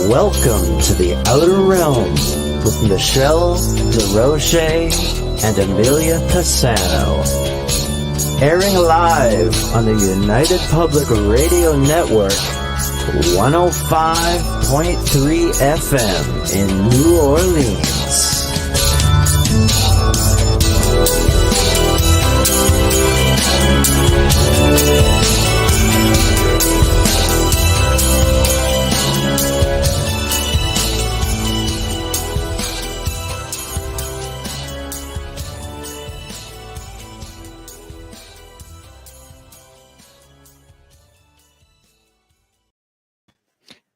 Welcome to the Outer Realm with Michelle DeRoche and Amelia Pisano. Airing live on the United Public Radio Network, 105.3 FM in New Orleans.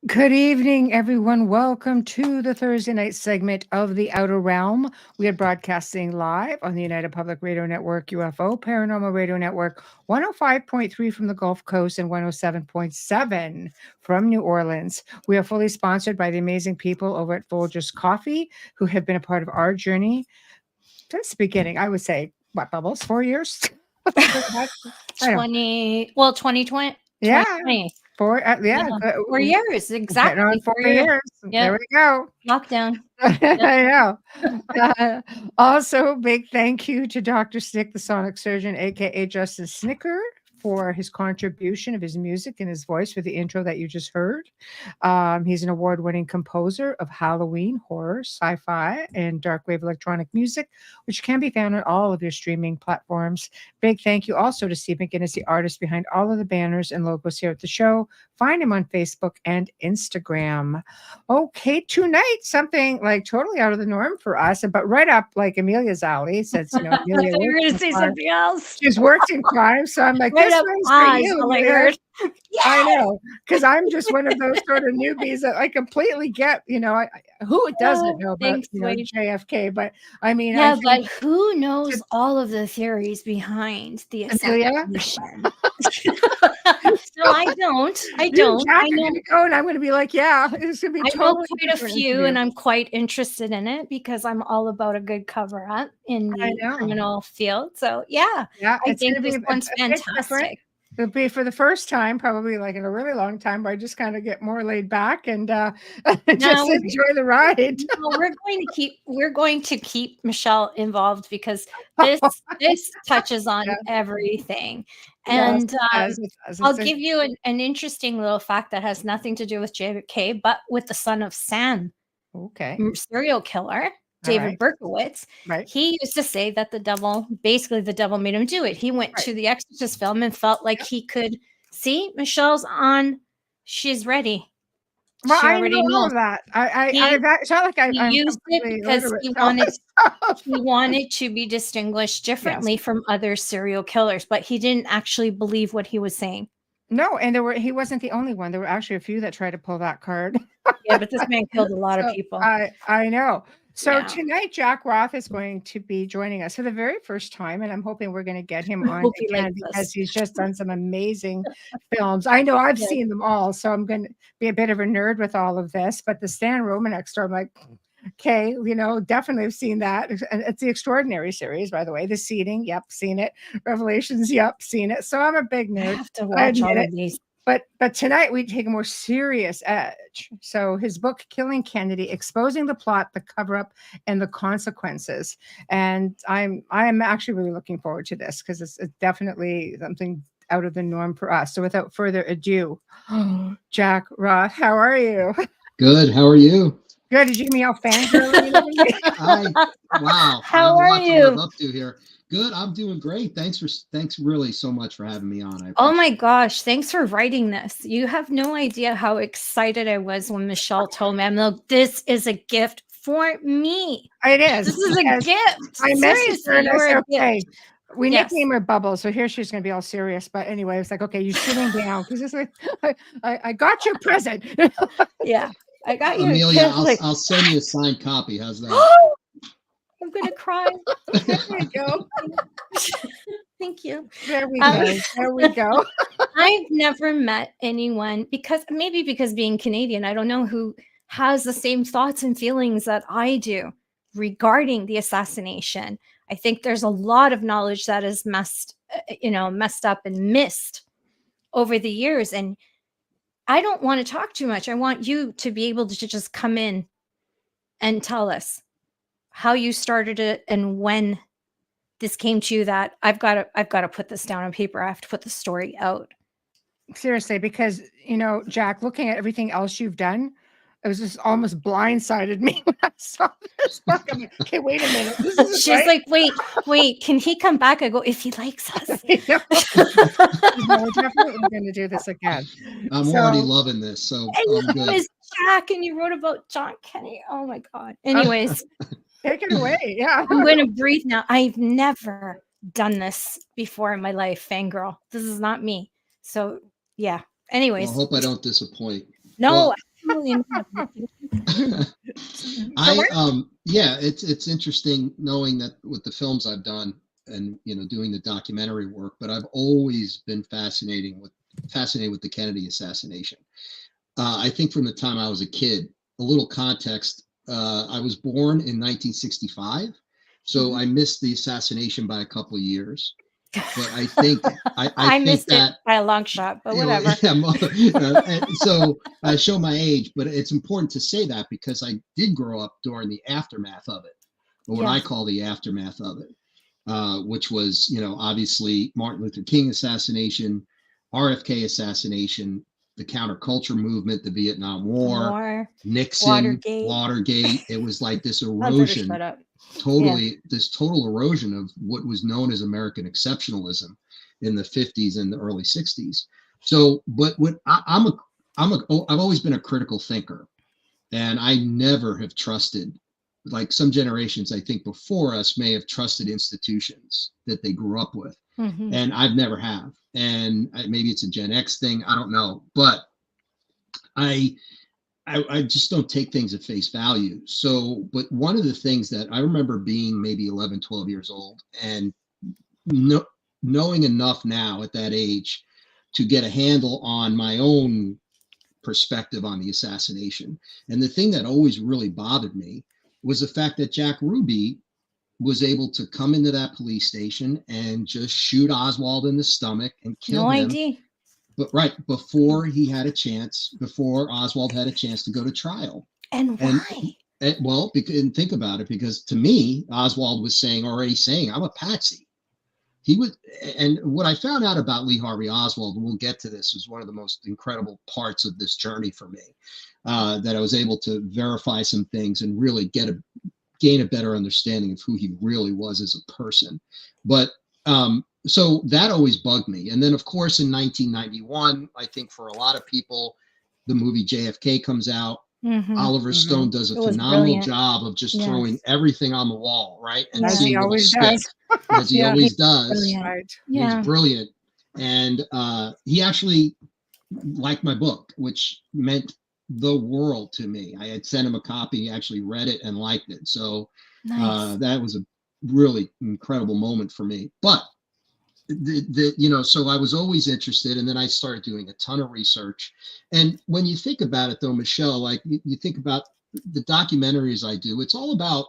Good evening, everyone. Welcome to the Thursday night segment of The Outer Realm. We are broadcasting live on the United Public Radio Network, UFO Paranormal Radio Network, 105.3 from the Gulf Coast and 107.7 from New Orleans. We are fully sponsored by the amazing people over at Folgers Coffee, who have been a part of our journey since the beginning. I would say, what, Bubbles, 4 years? 2020. Yeah. 2020. 4 years, exactly. On 4 years. Yep. There we go. Lockdown. I know. Also, big thank you to Dr. Snick, the sonic surgeon, aka Justin Snicker, for his contribution of his music and his voice for the intro that you just heard. He's an award-winning composer of Halloween, horror, sci-fi, and dark wave electronic music, which can be found on all of your streaming platforms. Big thank you also to Steve McGinnis, the artist behind all of the banners and logos here at the show. Find him on Facebook and Instagram. Okay, tonight, something like totally out of the norm for us, but right up like Amelia's alley, since, you know, Amelia you were going to say something else. She's worked in crime, so I'm like, right this up one's for you. I heard. Yes! I know, because I'm just one of those sort of newbies that I completely get, you know, who doesn't know about JFK, but I mean, yeah, but who knows all of the theories behind the assassination? So I don't. Jack, I know. Go and I'm going to be like, yeah, it's going to be. I know quite a few, and I'm quite interested in it because I'm all about a good cover up in the criminal field. So yeah, I think this one's fantastic. It'll be for the first time, probably like in a really long time, where I just kind of get more laid back and just enjoy the ride. No, we're going to keep Michelle involved because this touches on everything. And I'll give you an interesting little fact that has nothing to do with JFK, but with the son of Sam, serial killer. David Berkowitz, he used to say that the devil made him do it. He went to the Exorcist film and felt like he could see Michelle's on. She's ready. Well, I already know that. It's not like I used it because he wanted to be distinguished differently from other serial killers, but he didn't actually believe what he was saying. No, and he wasn't the only one. There were actually a few that tried to pull that card. Yeah, but this man killed a lot of people. I know. So tonight, Jack Roth is going to be joining us for the very first time, and I'm hoping we're going to get him on again because he's just done some amazing films. I know I've seen them all, so I'm going to be a bit of a nerd with all of this. But the Stan Romanek Story, I'm like, okay, you know, definitely have seen that. And it's the Extraordinary series, by the way. The Seeding, yep, seen it. Revelations, yep, seen it. So I'm a big nerd. I have to watch all of these. But tonight we take a more serious edge. So his book, Killing Kennedy, exposing the plot, the cover-up, and the consequences. And I'm actually really looking forward to this because it's definitely something out of the norm for us. So without further ado, Jack Roth, how are you? Good. How are you? Good. Did you give me all fangirl? Wow. How are you? To live up to here. Good. I'm doing great. Thanks really so much for having me on. Oh my gosh. Thanks for writing this. You have no idea how excited I was when Michelle told me, I'm like, this is a gift for me. It is. This is a gift. I messaged her and I said, okay. We nicknamed her Bubble, so here she's going to be all serious. But anyway, it's like, okay, you're sitting down because it's like, I got your present. Yeah, I got you. Amelia, I'll send you a signed copy. How's that? I'm gonna cry. There we go. Thank you. There we go. There we go. I've never met anyone because being Canadian, I don't know who has the same thoughts and feelings that I do regarding the assassination. I think there's a lot of knowledge that is messed up and missed over the years. And I don't want to talk too much. I want you to be able to just come in and tell us how you started it and when this came to you that I've got to put this down on paper. I have to put the story out. Seriously, because, you know, Jack, looking at everything else you've done, it was just almost blindsided me when I saw this book. I'm like, okay, wait a minute. This is She's right? like, wait, can he come back? I go, if he likes us. No, we're definitely going to do this again. I'm already loving this. So and I'm your good. name is Jack, and you wrote about John Kenny. Oh my God. Anyways, take it away. Yeah. I'm going to breathe now. I've never done this before in my life, fangirl. This is not me. So yeah. Anyways. Well, I hope I don't disappoint. No, well, absolutely not. Yeah, it's interesting knowing that with the films I've done and, you know, doing the documentary work, but I've always been fascinated with the Kennedy assassination. I think from the time I was a kid, a little context, I was born in 1965, so I missed the assassination by a couple of years. But I think I think missed that it by a long shot, but whatever. So I show my age, but it's important to say that because I did grow up during the aftermath of it, or what I call the aftermath of it, which was, you know, obviously Martin Luther King assassination, RFK assassination, the counterculture movement, the Vietnam War, Nixon, Watergate. It was like this erosion. This total erosion of what was known as American exceptionalism in the 50s and the early 60s. So, but I've always been a critical thinker, and I never have trusted, like some generations I think before us may have trusted institutions that they grew up with, and I've never have. And maybe it's a Gen X thing, I don't know, but I just don't take things at face value. So, but one of the things that I remember being maybe 11, 12 years old and knowing enough now at that age to get a handle on my own perspective on the assassination. And the thing that always really bothered me was the fact that Jack Ruby was able to come into that police station and just shoot Oswald in the stomach and kill him. ID. But before Oswald had a chance to go to trial. And why? Well, and think about it, because to me, Oswald was already saying, I'm a patsy. He was, and what I found out about Lee Harvey Oswald, and we'll get to this, was one of the most incredible parts of this journey for me, that I was able to verify some things and really gain a better understanding of who he really was as a person. But so that always bugged me. And then, of course, in 1991, I think for a lot of people, the movie JFK comes out. Oliver Stone does a phenomenal job of just throwing everything on the wall, right? And as he always does. As he always does. Brilliant. Right. He's brilliant. And he actually liked my book, which meant the world to me. I had sent him a copy, he actually read it and liked it. So that was a really incredible moment for me. But so I was always interested, and then I started doing a ton of research. And when you think about it, though, Michelle, like you think about the documentaries I do, it's all about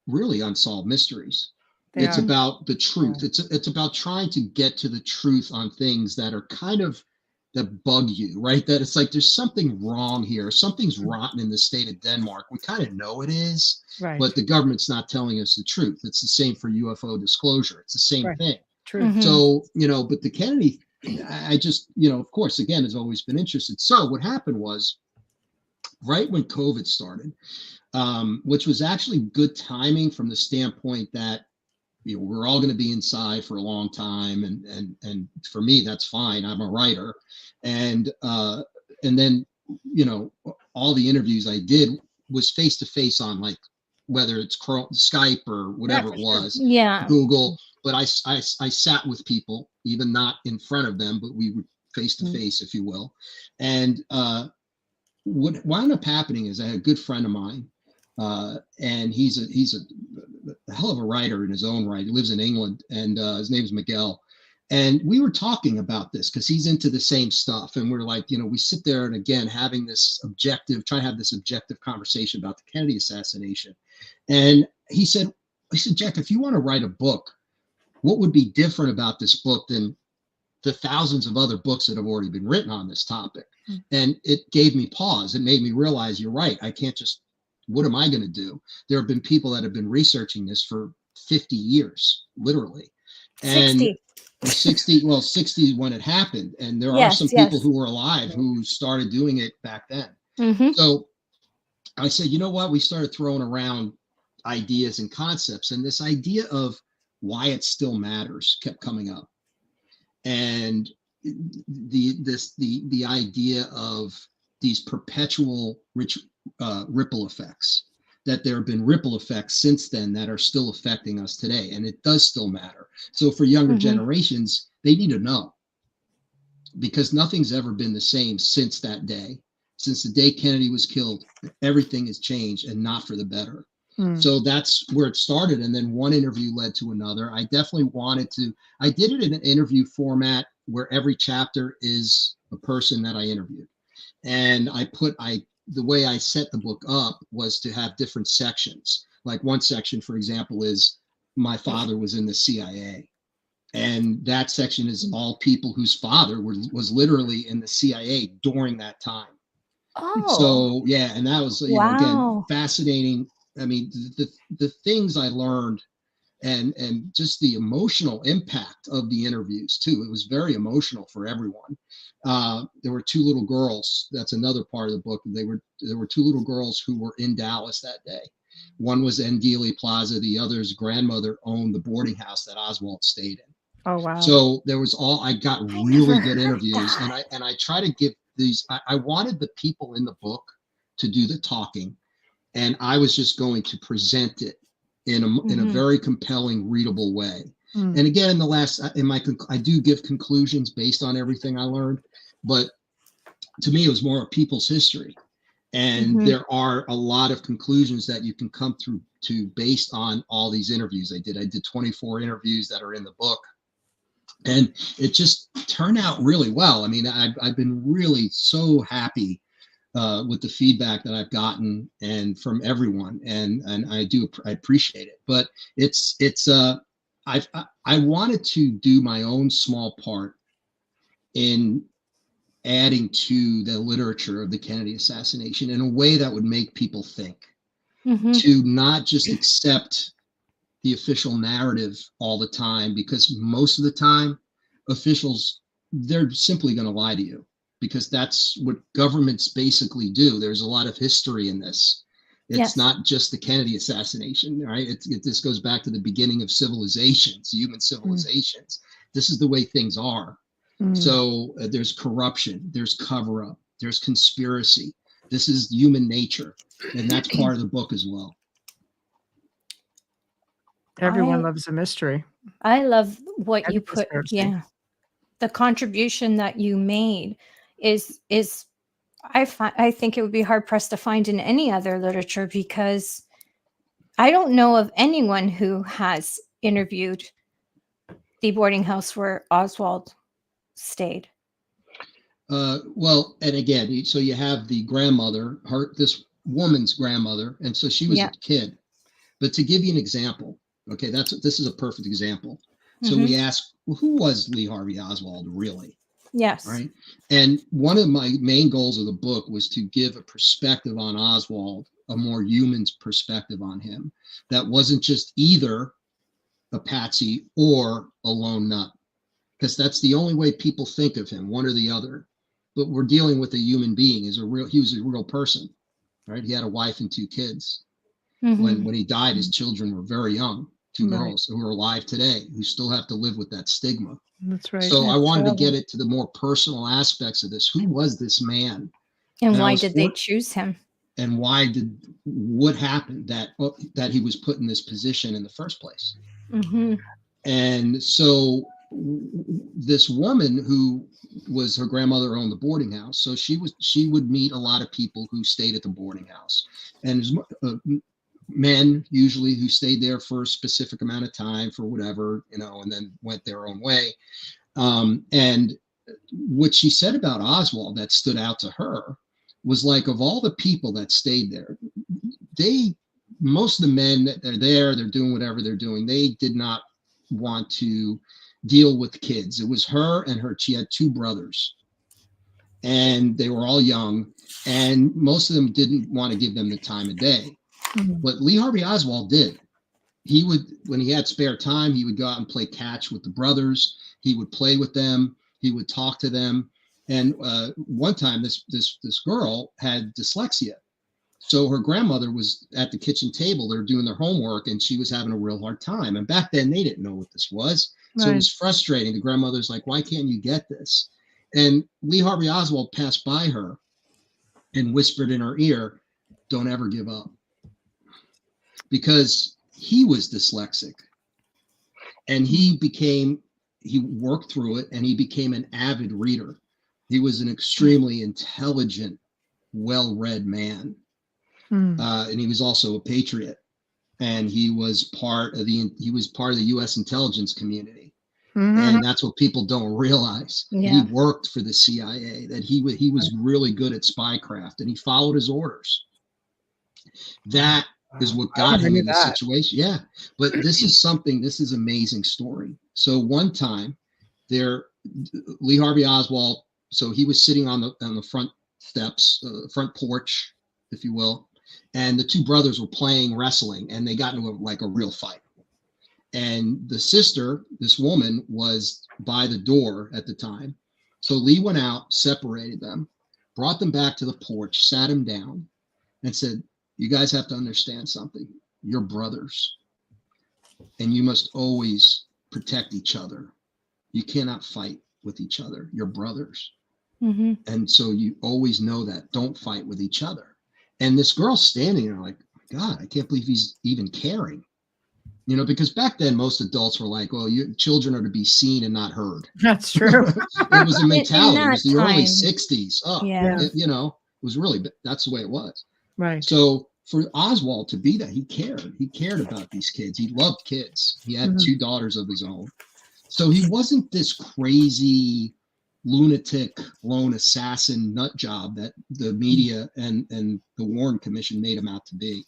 really unsolved mysteries. It's about the truth. It's about trying to get to the truth on things that are kind of that bug you, right? That it's like there's something wrong here. Something's rotten in the state of Denmark. We kind of know it is, but the government's not telling us the truth. It's the same for UFO disclosure. It's the same thing. True. So, but the Kennedy, I just, of course, again, has always been interested. So what happened was right when COVID started, which was actually good timing from the standpoint that, we're all going to be inside for a long time. And for me, that's fine. I'm a writer. And then, all the interviews I did was face to face on like, whether it's Skype or whatever it was, Google. But I sat with people, even not in front of them, but we were face to face, if you will. And what wound up happening is I had a good friend of mine, and he's a hell of a writer in his own right. He lives in England, and his name's Miguel. And we were talking about this because he's into the same stuff. And we're like, we sit there and again, having this objective conversation about the Kennedy assassination. And he said, Jack, if you want to write a book, what would be different about this book than the thousands of other books that have already been written on this topic. And it gave me pause. It made me realize, you're right. I can't just, what am I going to do? There have been people that have been researching this for 50 years, literally. 60. And 60 when it happened. And there are some people who were alive who started doing it back then. So I said, you know what? We started throwing around ideas and concepts, and this idea of why it still matters kept coming up. And the idea of these perpetual ripple effects, that there have been ripple effects since then that are still affecting us today, and it does still matter. So for younger generations, they need to know, because nothing's ever been the same since that day. Since the day Kennedy was killed, everything has changed, and not for the better. So that's where it started. And then one interview led to another. I definitely wanted to, I did it in an interview format where every chapter is a person that I interviewed. And the way I set the book up was to have different sections. Like one section, for example, is my father was in the CIA. And that section is all people whose father was literally in the CIA during that time. Oh. So yeah, and that was, you know, again, fascinating. I mean, the things I learned, and just the emotional impact of the interviews too. It was very emotional for everyone. There were two little girls. That's another part of the book. There were two little girls who were in Dallas that day. One was in Dealey Plaza. The other's grandmother owned the boarding house that Oswald stayed in. Oh wow! So there was I got really good interviews, and I try to give these. I wanted the people in the book to do the talking, and I was just going to present it in a very compelling, readable way. And again, I do give conclusions based on everything I learned, but to me, it was more of people's history. And there are a lot of conclusions that you can come through to based on all these interviews I did. I did 24 interviews that are in the book, and it just turned out really well. I mean, I've been really so happy with the feedback that I've gotten and from everyone, and I appreciate it. But I wanted to do my own small part in adding to the literature of the Kennedy assassination in a way that would make people think, to not just accept the official narrative all the time, because most of the time officials, they're simply going to lie to you, because that's what governments basically do. There's a lot of history in this. It's not just the Kennedy assassination, right? This goes back to the beginning of civilizations, human civilizations. This is the way things are. So there's corruption, there's cover up, there's conspiracy. This is human nature, and that's part of the book as well. Everyone loves a mystery. I love what you put. Yeah, the contribution that you made is I think it would be hard pressed to find in any other literature, because I don't know of anyone who has interviewed the boarding house where Oswald stayed. Well, and again, so you have the grandmother, this woman's grandmother, and so she was a kid. But to give you an example, okay, this is a perfect example. So we asked, well, who was Lee Harvey Oswald really? Yes. Right. And one of my main goals of the book was to give a perspective on Oswald, a more human perspective on him, that wasn't just either a patsy or a lone nut, because that's the only way people think of him, one or the other. But we're dealing with a human being. He was a real person, right? He had a wife and two kids. When he died, his children were very young, two girls who are alive today, who still have to live with that stigma. That's right. So I wanted to get it to the more personal aspects of this. Who was this man? And why did they choose him? And what happened that he was put in this position in the first place? And so this woman, who was, her grandmother owned the boarding house, so she would meet a lot of people who stayed at the boarding house, and men usually who stayed there for a specific amount of time for whatever, and then went their own way. And what she said about Oswald that stood out to her was, like, of all the people that stayed there, most of the men that are there, they're doing whatever they're doing. They did not want to deal with kids. It was her and she had two brothers, and they were all young, and most of them didn't want to give them the time of day. But Lee Harvey Oswald did. He would, when he had spare time, he would go out and play catch with the brothers. He would play with them. He would talk to them. And one time, this girl had dyslexia. So her grandmother was at the kitchen table. They were doing their homework, and she was having a real hard time. And back then, they didn't know what this was. So it was frustrating. The grandmother's like, why can't you get this? And Lee Harvey Oswald passed by her and whispered in her ear, don't ever give up. Because he was dyslexic. And he worked through it, and he became an avid reader. He was an extremely intelligent, well-read man. And he was also a patriot. And he was part of the U.S. intelligence community. And that's what people don't realize. He worked for the CIA, that he was really good at spycraft, and he followed his orders. That is what got him in this situation. Yeah. But this is amazing story. So one time Lee Harvey Oswald, so he was sitting on the front steps, front porch, if you will. And the two brothers were playing wrestling, and they got into a real fight. And the sister, this woman, was by the door at the time. So Lee went out, separated them, brought them back to the porch, sat him down, and said, you guys have to understand something. You're brothers, and you must always protect each other. You cannot fight with each other. You're brothers. And so you always know that. Don't fight with each other. And this girl's standing there like, oh my God, I can't believe he's even caring. Because back then most adults were like, well, children are to be seen and not heard. That's true. It was a mentality. It was the early 60s. It was really, that's the way it was. Right. So for Oswald to be that, he cared about these kids. He loved kids. He had two daughters of his own. So he wasn't this crazy lunatic lone assassin nut job that the media and the Warren Commission made him out to be.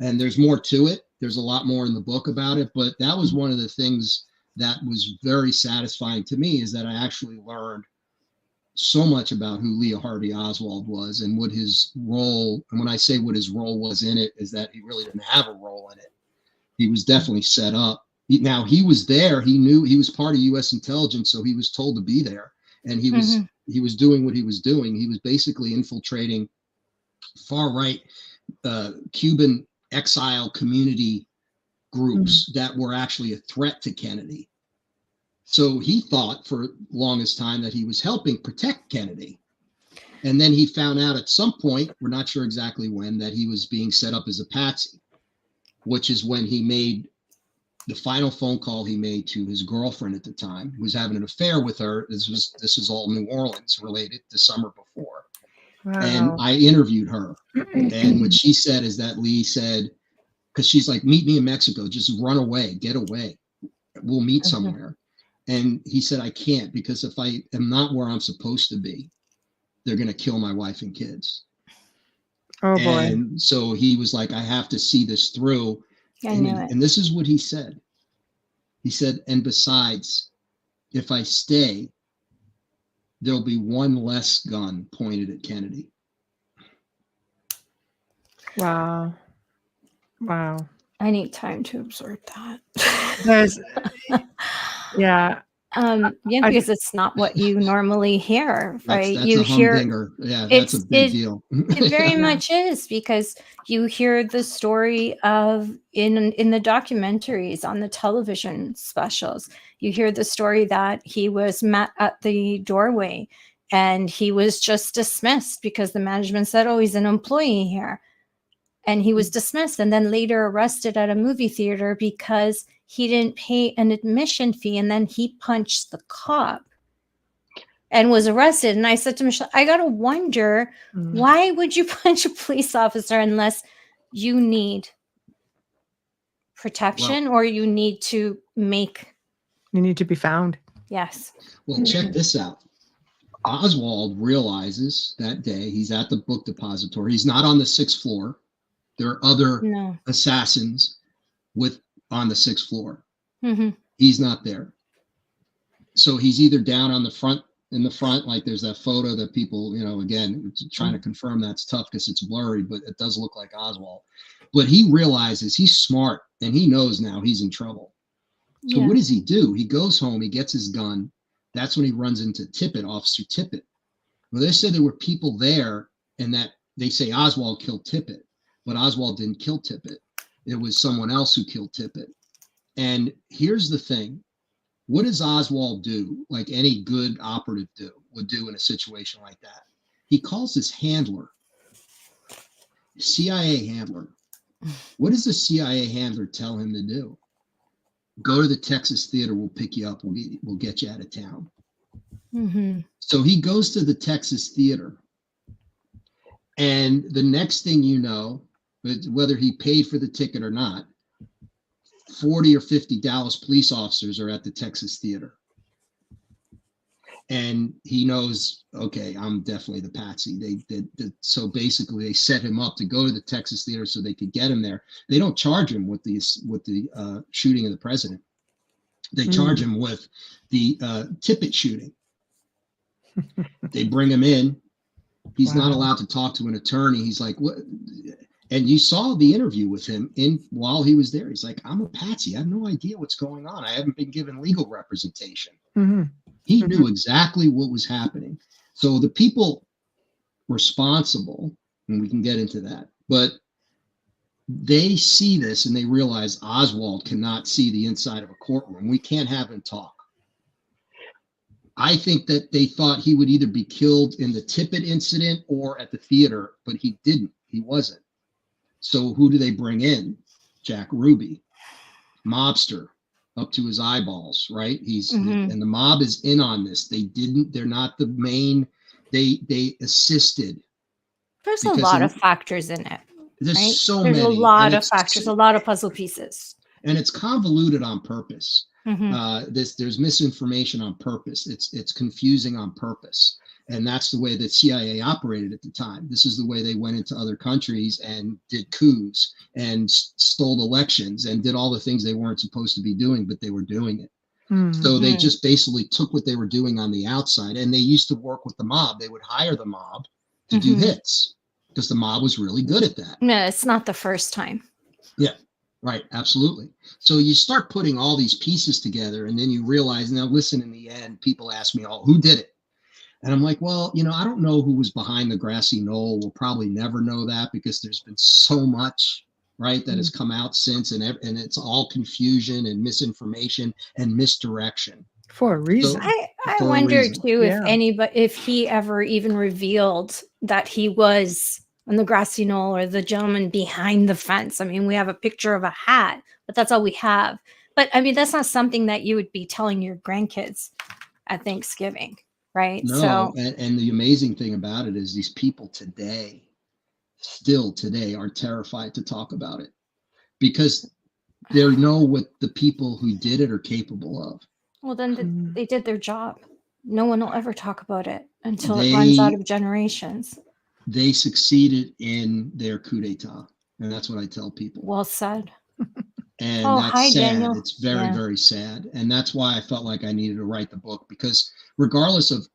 And there's more to it. There's a lot more in the book about it, but that was one of the things that was very satisfying to me, is that I actually learned so much about who Lee Harvey Oswald was and what his role, and when I say what his role was in it, is that he really didn't have a role in it. He was definitely set up. Now he was there. He knew he was part of U.S. intelligence, so he was told to be there. And he was doing what he was doing. He was basically infiltrating far-right Cuban exile community groups that were actually a threat to Kennedy. So he thought for longest time that he was helping protect Kennedy. And then he found out at some point, we're not sure exactly when, that he was being set up as a patsy, which is when he made the final phone call he made to his girlfriend at the time, who was having an affair with her. This was all New Orleans related, the summer before. Wow. And I interviewed her. And what she said is that Lee said, because she's like, meet me in Mexico, just run away, get away. We'll meet somewhere. And he said, I can't, because if I am not where I'm supposed to be, they're going to kill my wife and kids. Oh, boy. And so he was like, I have to see this through. And this is what he said. He said, and besides, if I stay, there'll be one less gun pointed at Kennedy. Wow. Wow. I need time to absorb that. Because it's not what you normally hear, right? That's you a humdinger. That's a big deal. It very much is, because you hear the story of in the documentaries, on the television specials, you hear the story that he was met at the doorway and he was just dismissed because the management said, oh, he's an employee here. And he was dismissed and then later arrested at a movie theater because he didn't pay an admission fee, and then he punched the cop and was arrested. And I said to Michelle, I got to wonder, why would you punch a police officer unless you need protection or you need to be found? Yes. Well, check this out. Oswald realizes that day he's at the book depository. He's not on the 6th floor. There are other assassins on the 6th floor. He's not there. so he's either down on the front, in the front, like there's that photo that people, you know, again, trying to confirm that's tough because it's blurry, but it does look like Oswald. But he realizes he's smart and he knows now he's in trouble. So what does he do? He goes home, he gets his gun. That's when he runs into Tippit, Officer Tippit. Well, they said there were people there and that they say Oswald killed Tippit, but Oswald didn't kill Tippit. It was someone else who killed Tippit. And here's the thing. What does Oswald do, like any good operative would do in a situation like that? He calls his handler, CIA handler. What does the CIA handler tell him to do? Go to the Texas Theater, we'll pick you up, we'll get you out of town. Mm-hmm. So he goes to the Texas Theater. And the next thing you know, whether he paid for the ticket or not, 40 or 50 Dallas police officers are at the Texas Theater. And he knows, okay, I'm definitely the patsy. So basically they set him up to go to the Texas Theater so they could get him there. They don't charge him with the shooting of the president. They charge him with the Tippit shooting. They bring him in. He's not allowed to talk to an attorney. He's like, what? And you saw the interview with him while he was there. He's like, I'm a patsy. I have no idea what's going on. I haven't been given legal representation. Mm-hmm. He knew exactly what was happening. So the people responsible, and we can get into that, but they see this and they realize Oswald cannot see the inside of a courtroom. We can't have him talk. I think that they thought he would either be killed in the Tippit incident or at the theater, but he didn't. He wasn't. So who do they bring in? Jack Ruby, mobster, up to his eyeballs, right? And the mob is in on this. They're not the main, they assisted. There's a lot of factors in it. There's right? so There's many. a lot of factors, a lot of puzzle pieces. And it's convoluted on purpose. There's misinformation on purpose. It's confusing on purpose. And that's the way that CIA operated at the time. This is the way they went into other countries and did coups and stole elections and did all the things they weren't supposed to be doing, but they were doing it. So they just basically took what they were doing on the outside, and they used to work with the mob. They would hire the mob to do hits because the mob was really good at that. No, it's not the first time. Yeah, right. Absolutely. So you start putting all these pieces together, and then you realize, now listen, in the end, people ask me, oh, who did it? And I'm like, well, I don't know who was behind the grassy knoll. We'll probably never know that because there's been so much, right, that has come out since, and it's all confusion and misinformation and misdirection. For a reason. So, I wonder too if he ever even revealed that he was on the grassy knoll or the gentleman behind the fence. I mean, we have a picture of a hat, but that's all we have. But I mean, that's not something that you would be telling your grandkids at Thanksgiving. Right. No, and the amazing thing about it is these people still today are terrified to talk about it because they know what the people who did it are capable of. Well, then they did their job. No one will ever talk about it until it runs out of generations. They succeeded in their coup d'etat. And that's what I tell people. Well said. And that's sad. Daniel. It's very, very sad. And that's why I felt like I needed to write the book, because regardless of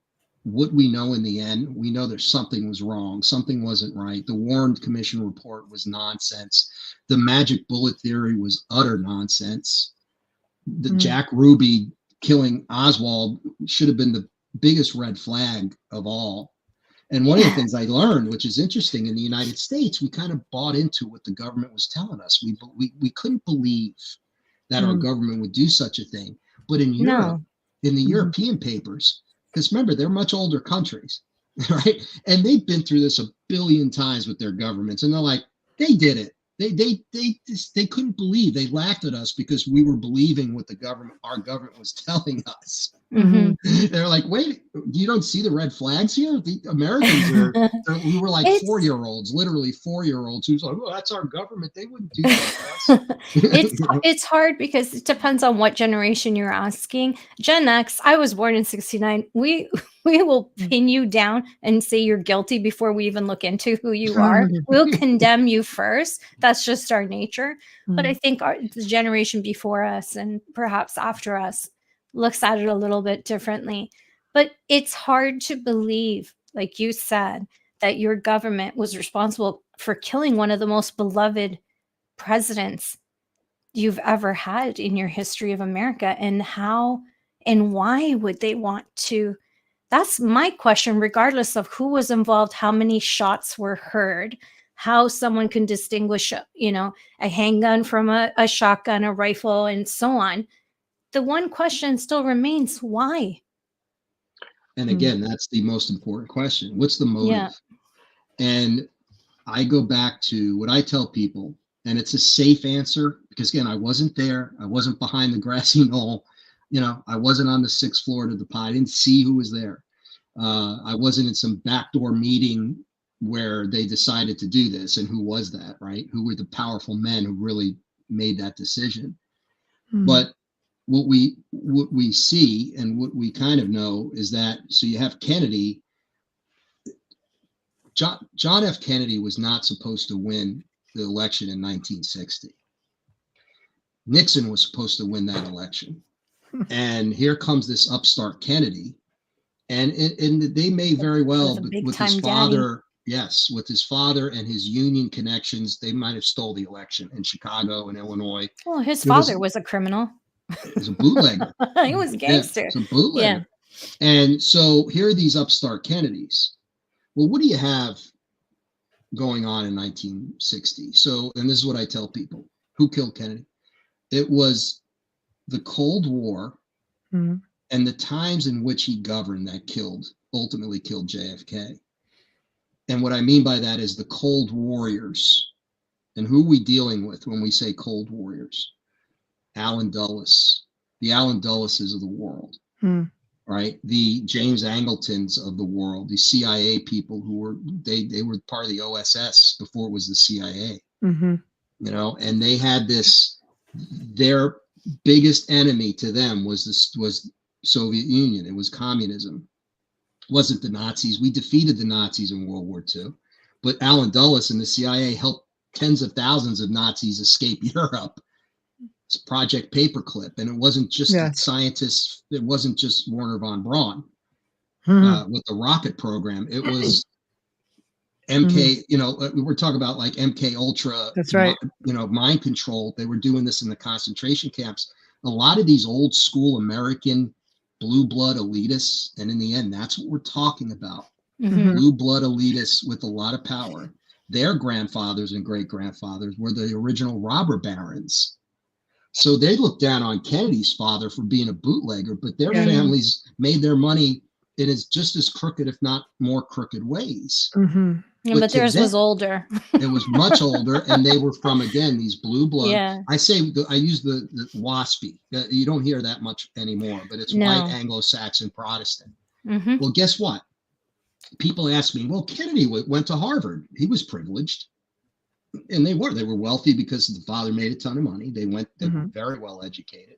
what we know in the end, we know that something was wrong. Something wasn't right. The Warren Commission report was nonsense. The magic bullet theory was utter nonsense. The Jack Ruby killing Oswald should have been the biggest red flag of all. And one of the things I learned, which is interesting, in the United States, we kind of bought into what the government was telling us. We couldn't believe that our government would do such a thing. But in Europe, in the European papers, because remember, they're much older countries, right? And they've been through this a billion times with their governments. And they're like, they did it. They couldn't believe. They laughed at us because we were believing what our government was telling us. They're like, wait, you don't see the red flags here? The Americans we were like 4-year-olds, literally 4-year-olds who's like, oh, that's our government. They wouldn't do that to us. It's hard because it depends on what generation you're asking. Gen X, I was born in 69. We will pin you down and say you're guilty before we even look into who you are. We'll condemn you first. That's just our nature. But I think the generation before us and perhaps after us looks at it a little bit differently. But it's hard to believe, like you said, that your government was responsible for killing one of the most beloved presidents you've ever had in your history of America. And how and why would they want to? That's my question, regardless of who was involved, how many shots were heard, how someone can distinguish, a handgun from a shotgun, a rifle, and so on. The one question still remains, why? And again, that's the most important question. What's the motive? Yeah. And I go back to what I tell people, and it's a safe answer because, again, I wasn't there. I wasn't behind the grassy knoll. I wasn't on the 6th floor of the pod. I didn't see who was there. I wasn't in some backdoor meeting where they decided to do this. And who was that, right? Who were the powerful men who really made that decision? But what we see and what we kind of know is that, so you have Kennedy. John F. Kennedy was not supposed to win the election in 1960. Nixon was supposed to win that election. And here comes this upstart Kennedy. And they may very well, with his father, with his father and his union connections, they might have stole the election in Chicago and Illinois. Well, his father was a criminal. He was a bootlegger. He was a gangster. He was a bootlegger. Yeah. And so here are these upstart Kennedys. Well, what do you have going on in 1960? So, and this is what I tell people. Who killed Kennedy? It was the Cold War and the times in which he governed that ultimately killed JFK. And what I mean by that is the Cold Warriors. And who are we dealing with when we say Cold Warriors? Allen Dulles, the Allen Dulleses of the world. Right, the James Angletons of the world, the CIA people who were they were part of the OSS before it was the CIA. And they had this. Their biggest enemy to them was Soviet Union. It was communism. It wasn't the Nazis. We defeated the Nazis in World War II, but Allen Dulles and the CIA helped tens of thousands of Nazis escape Europe. Project Paperclip, and it wasn't just scientists. It wasn't just Werner von Braun with the rocket program. It was MK. We're talking about like MK Ultra. That's right. Mind control. They were doing this in the concentration camps. A lot of these old school American blue blood elitists, and in the end, that's what we're talking about. Blue blood elitists with a lot of power. Their grandfathers and great grandfathers were the original robber barons. So they looked down on Kennedy's father for being a bootlegger, but their families made their money in just as crooked, if not more crooked ways. But theirs was older. It was much older, and they were from, again, these blue blood. I use the WASPy. You don't hear that much anymore, but it's white Anglo-Saxon Protestant. Well, guess what? People ask me, well, Kennedy went to Harvard. He was privileged. And they were wealthy because the father made a ton of money. They were very well educated.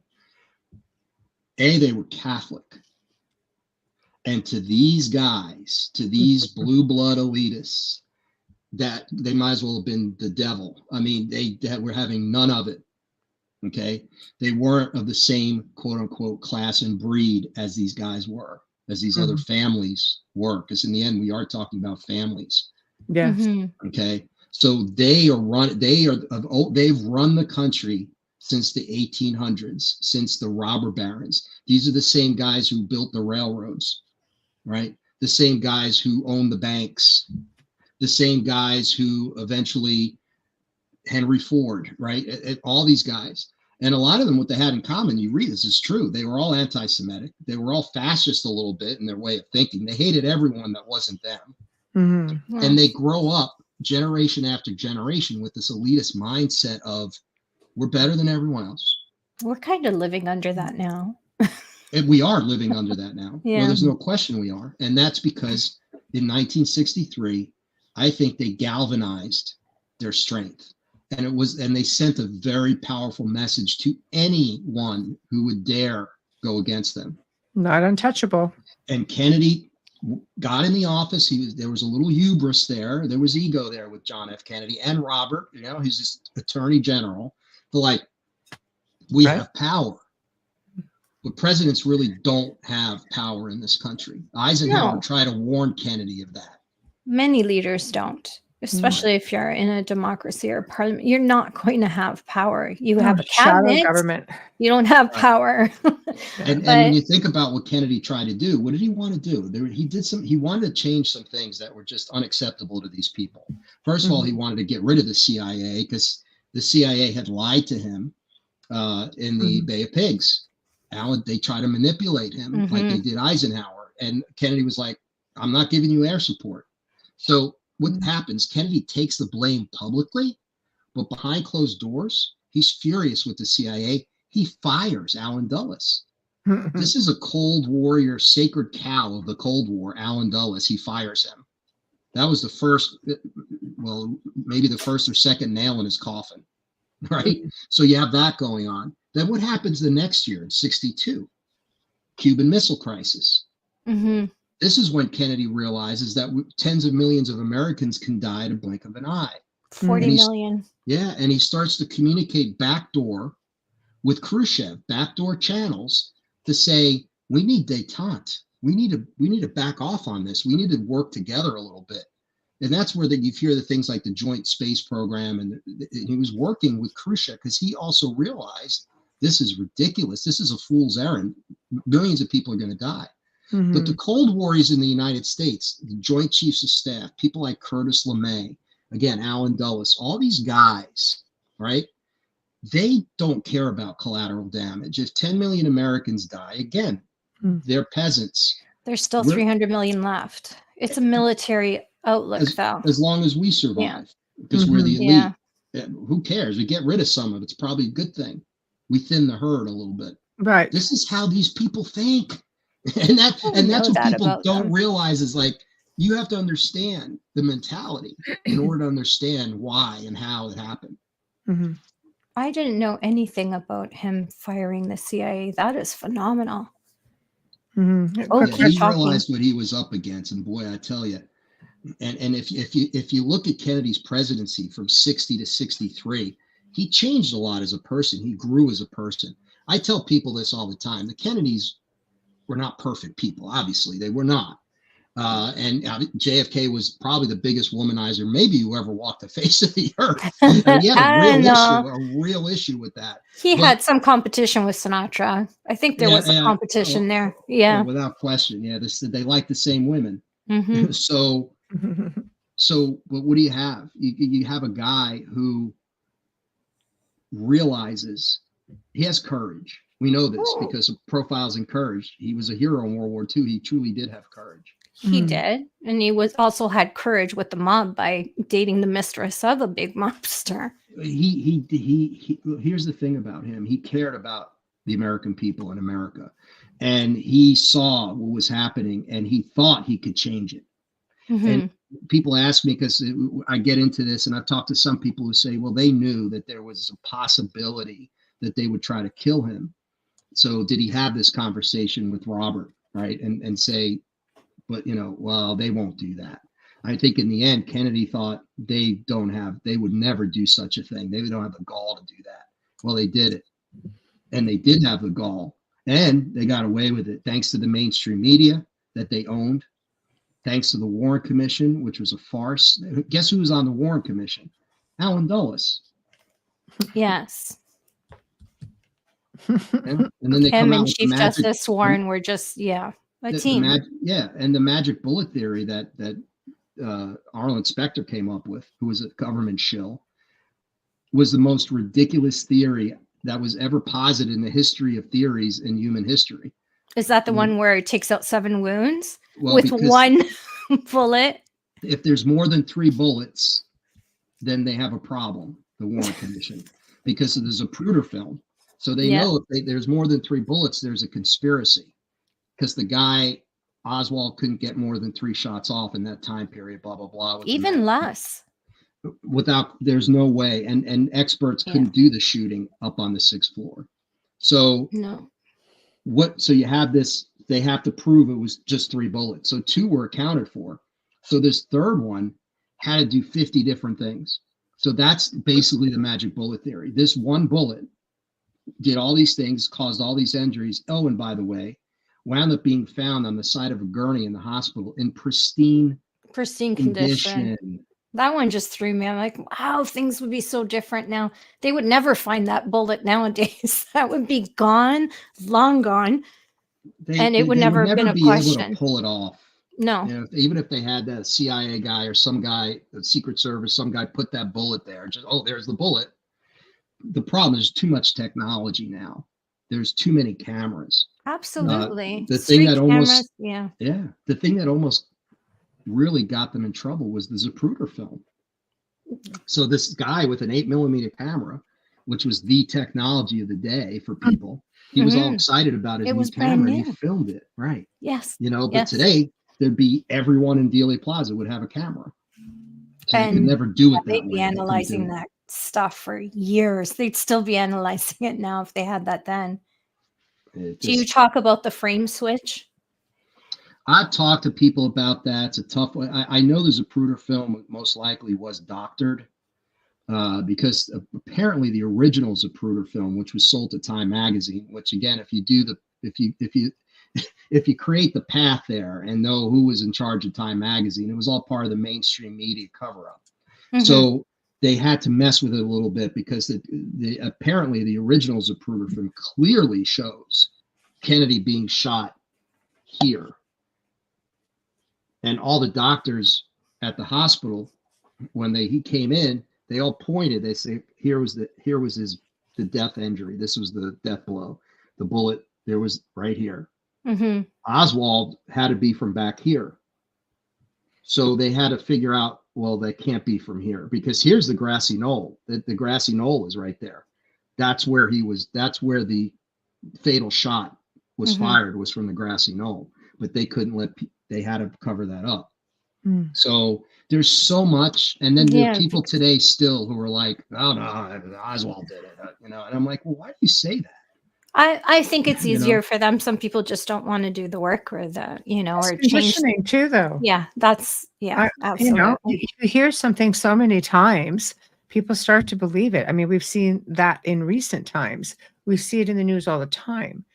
They were Catholic. And to these guys, to these blue blood elitists, that they might as well have been the devil. I mean, they were having none of it. Okay. They weren't of the same quote unquote class and breed as these guys were, as these other families were. Because in the end, we are talking about families. Yes. Okay. So they've run the country since the 1800s, since the robber barons. These are the same guys who built the railroads, right? The same guys who owned the banks, the same guys who eventually Henry Ford, right? All these guys. And a lot of them, what they had in common, you read this, is true. They were all anti-Semitic. They were all fascist a little bit in their way of thinking. They hated everyone that wasn't them. And they grow up generation after generation with this elitist mindset of we're better than everyone else. We're kind of living under that now. And we are living under that now. Well, there's no question we are. And that's because in 1963, I think they galvanized their strength. And they sent a very powerful message to anyone who would dare go against them. Not untouchable. And Kennedy got in the office. There was a little hubris there. There was ego there with John F. Kennedy and Robert, he's this attorney general. But we have power. But presidents really don't have power in this country. Eisenhower tried to warn Kennedy of that. Many leaders don't, especially if you're in a democracy or parliament. You're not going to have power. You have a cabinet. Shadow government. You don't have power. And when you think about what Kennedy tried to do, what did he want to do? He wanted to change some things that were just unacceptable to these people. First of all, he wanted to get rid of the CIA because the CIA had lied to him in the Bay of Pigs. They tried to manipulate him like they did Eisenhower. And Kennedy was like, I'm not giving you air support. So what happens? Kennedy takes the blame publicly, but behind closed doors, he's furious with the CIA. He fires Allen Dulles. This is a Cold Warrior, sacred cow of the Cold War, Allen Dulles. He fires him. That was the first, well, maybe the first or second nail in his coffin, right? So you have that going on. Then what happens the next year in 1962? Cuban Missile Crisis. This is when Kennedy realizes that tens of millions of Americans can die at a blink of an eye. 40 million. Yeah, and he starts to communicate backdoor with Khrushchev, backdoor channels, to say, we need détente. We need to back off on this. We need to work together a little bit. And that's where you hear the things like the Joint Space Program, and he was working with Khrushchev because he also realized this is ridiculous. This is a fool's errand. Millions of people are going to die. But the Cold Warriors in the United States, the Joint Chiefs of Staff, people like Curtis LeMay, again, Allen Dulles, all these guys, right? They don't care about collateral damage. If 10 million Americans die, again, they're peasants. There's still 300 million left. It's a military outlook, though. As long as we survive, because we're the elite. Who cares? We get rid of some of it. It's probably a good thing. We thin the herd a little bit. Right. This is how these people think. And that's what people don't realize is like, you have to understand the mentality in order to understand why and how it happened. I didn't know anything about him firing the CIA. That is phenomenal. He realized what he was up against, and boy, I tell you. And if you look at Kennedy's presidency from 60 to 63, he changed a lot as a person. He grew as a person. I tell people this all the time. The Kennedys were not perfect people. Obviously, they were not. And JFK was probably the biggest womanizer maybe who ever walked the face of the earth. And he had a real issue with that. He had some competition with Sinatra. I think there was a competition there. Yeah. Without question. Yeah. They like the same women. So but what do you have? You have a guy who realizes he has courage. We know this because of Profiles in Courage. He was a hero in World War II. He truly did have courage. He did. And he also had courage with the mob by dating the mistress of a big mobster. Here's the thing about him. He cared about the American people in America. And he saw what was happening and he thought he could change it. And people ask me, because I get into this, and I've talked to some people who say, well, they knew that there was a possibility that they would try to kill him. So did he have this conversation with Robert, right? And say, but, well, they won't do that. I think in the end, Kennedy thought they would never do such a thing. They don't have the gall to do that. Well, they did it. And they did have the gall. And they got away with it thanks to the mainstream media that they owned, thanks to the Warren Commission, which was a farce. Guess who was on the Warren Commission? Allen Dulles. Yes. And then they him come out and with Chief Justice Warren were just a team. And the magic bullet theory that Arlen Specter came up with, who was a government shill, was the most ridiculous theory that was ever posited in the history of theories in human history. Is that the one where it takes out 7 wounds with one bullet? If there's more than 3 bullets, then they have a problem, the Warren Commission, because there's a Zapruder film. So they know if there's more than 3 bullets, there's a conspiracy, because the guy, Oswald, couldn't get more than 3 shots off in that time period, blah, blah, blah. Even less. There's no way. And experts couldn't do the shooting up on the 6th floor. So no. So you have this, they have to prove it was just 3 bullets. So 2 were accounted for. So this third one had to do 50 different things. So that's basically the magic bullet theory. This one bullet did all these things, caused all these injuries. Oh, and by the way, wound up being found on the side of a gurney in the hospital in pristine condition. That one just threw me. I'm like, wow, things would be so different now. They would never find that bullet nowadays. That would be gone, long gone. And it would never have been a question. Able to pull it off. No. You know, even if they had that CIA guy or some guy, the Secret Service, some guy put that bullet there, just, oh, there's the bullet. The problem is too much technology now. There's too many cameras. Absolutely. The thing that almost, the thing that almost really got them in trouble was the Zapruder film. So this guy with an 8mm camera, which was the technology of the day for people, he was all excited about his new camera and he filmed it. Right. Yes. You know, but today there'd be everyone in Dealey Plaza would have a camera. So you could never do it that way. They'd be analyzing that stuff for years. They'd still be analyzing it now if they had that then. Do you talk about the frame switch? I've talked to people about that. It's a tough one. I know the Zapruder film most likely was doctored because apparently the original Zapruder film, which was sold to Time magazine, which again, if you create the path there and know who was in charge of Time magazine, it was all part of the mainstream media cover-up. So they had to mess with it a little bit because apparently the original Zapruder film clearly shows Kennedy being shot here. And all the doctors at the hospital, when he came in, they all pointed. They say, here was the death injury. This was the death blow. The bullet there was right here. Oswald had to be from back here. So they had to figure out, well, that can't be from here because here's the grassy knoll. The grassy knoll is right there. That's where that's where the fatal shot was fired, was from the grassy knoll. But they couldn't they had to cover that up. So there's so much. And then there are people today still who are like, oh no, Oswald did it. And I'm like, well, why do you say that? I think it's easier for them. Some people just don't want to do the work or or conditioning too, though. Yeah, absolutely. You hear something so many times, people start to believe it. I mean, we've seen that in recent times. We see it in the news all the time.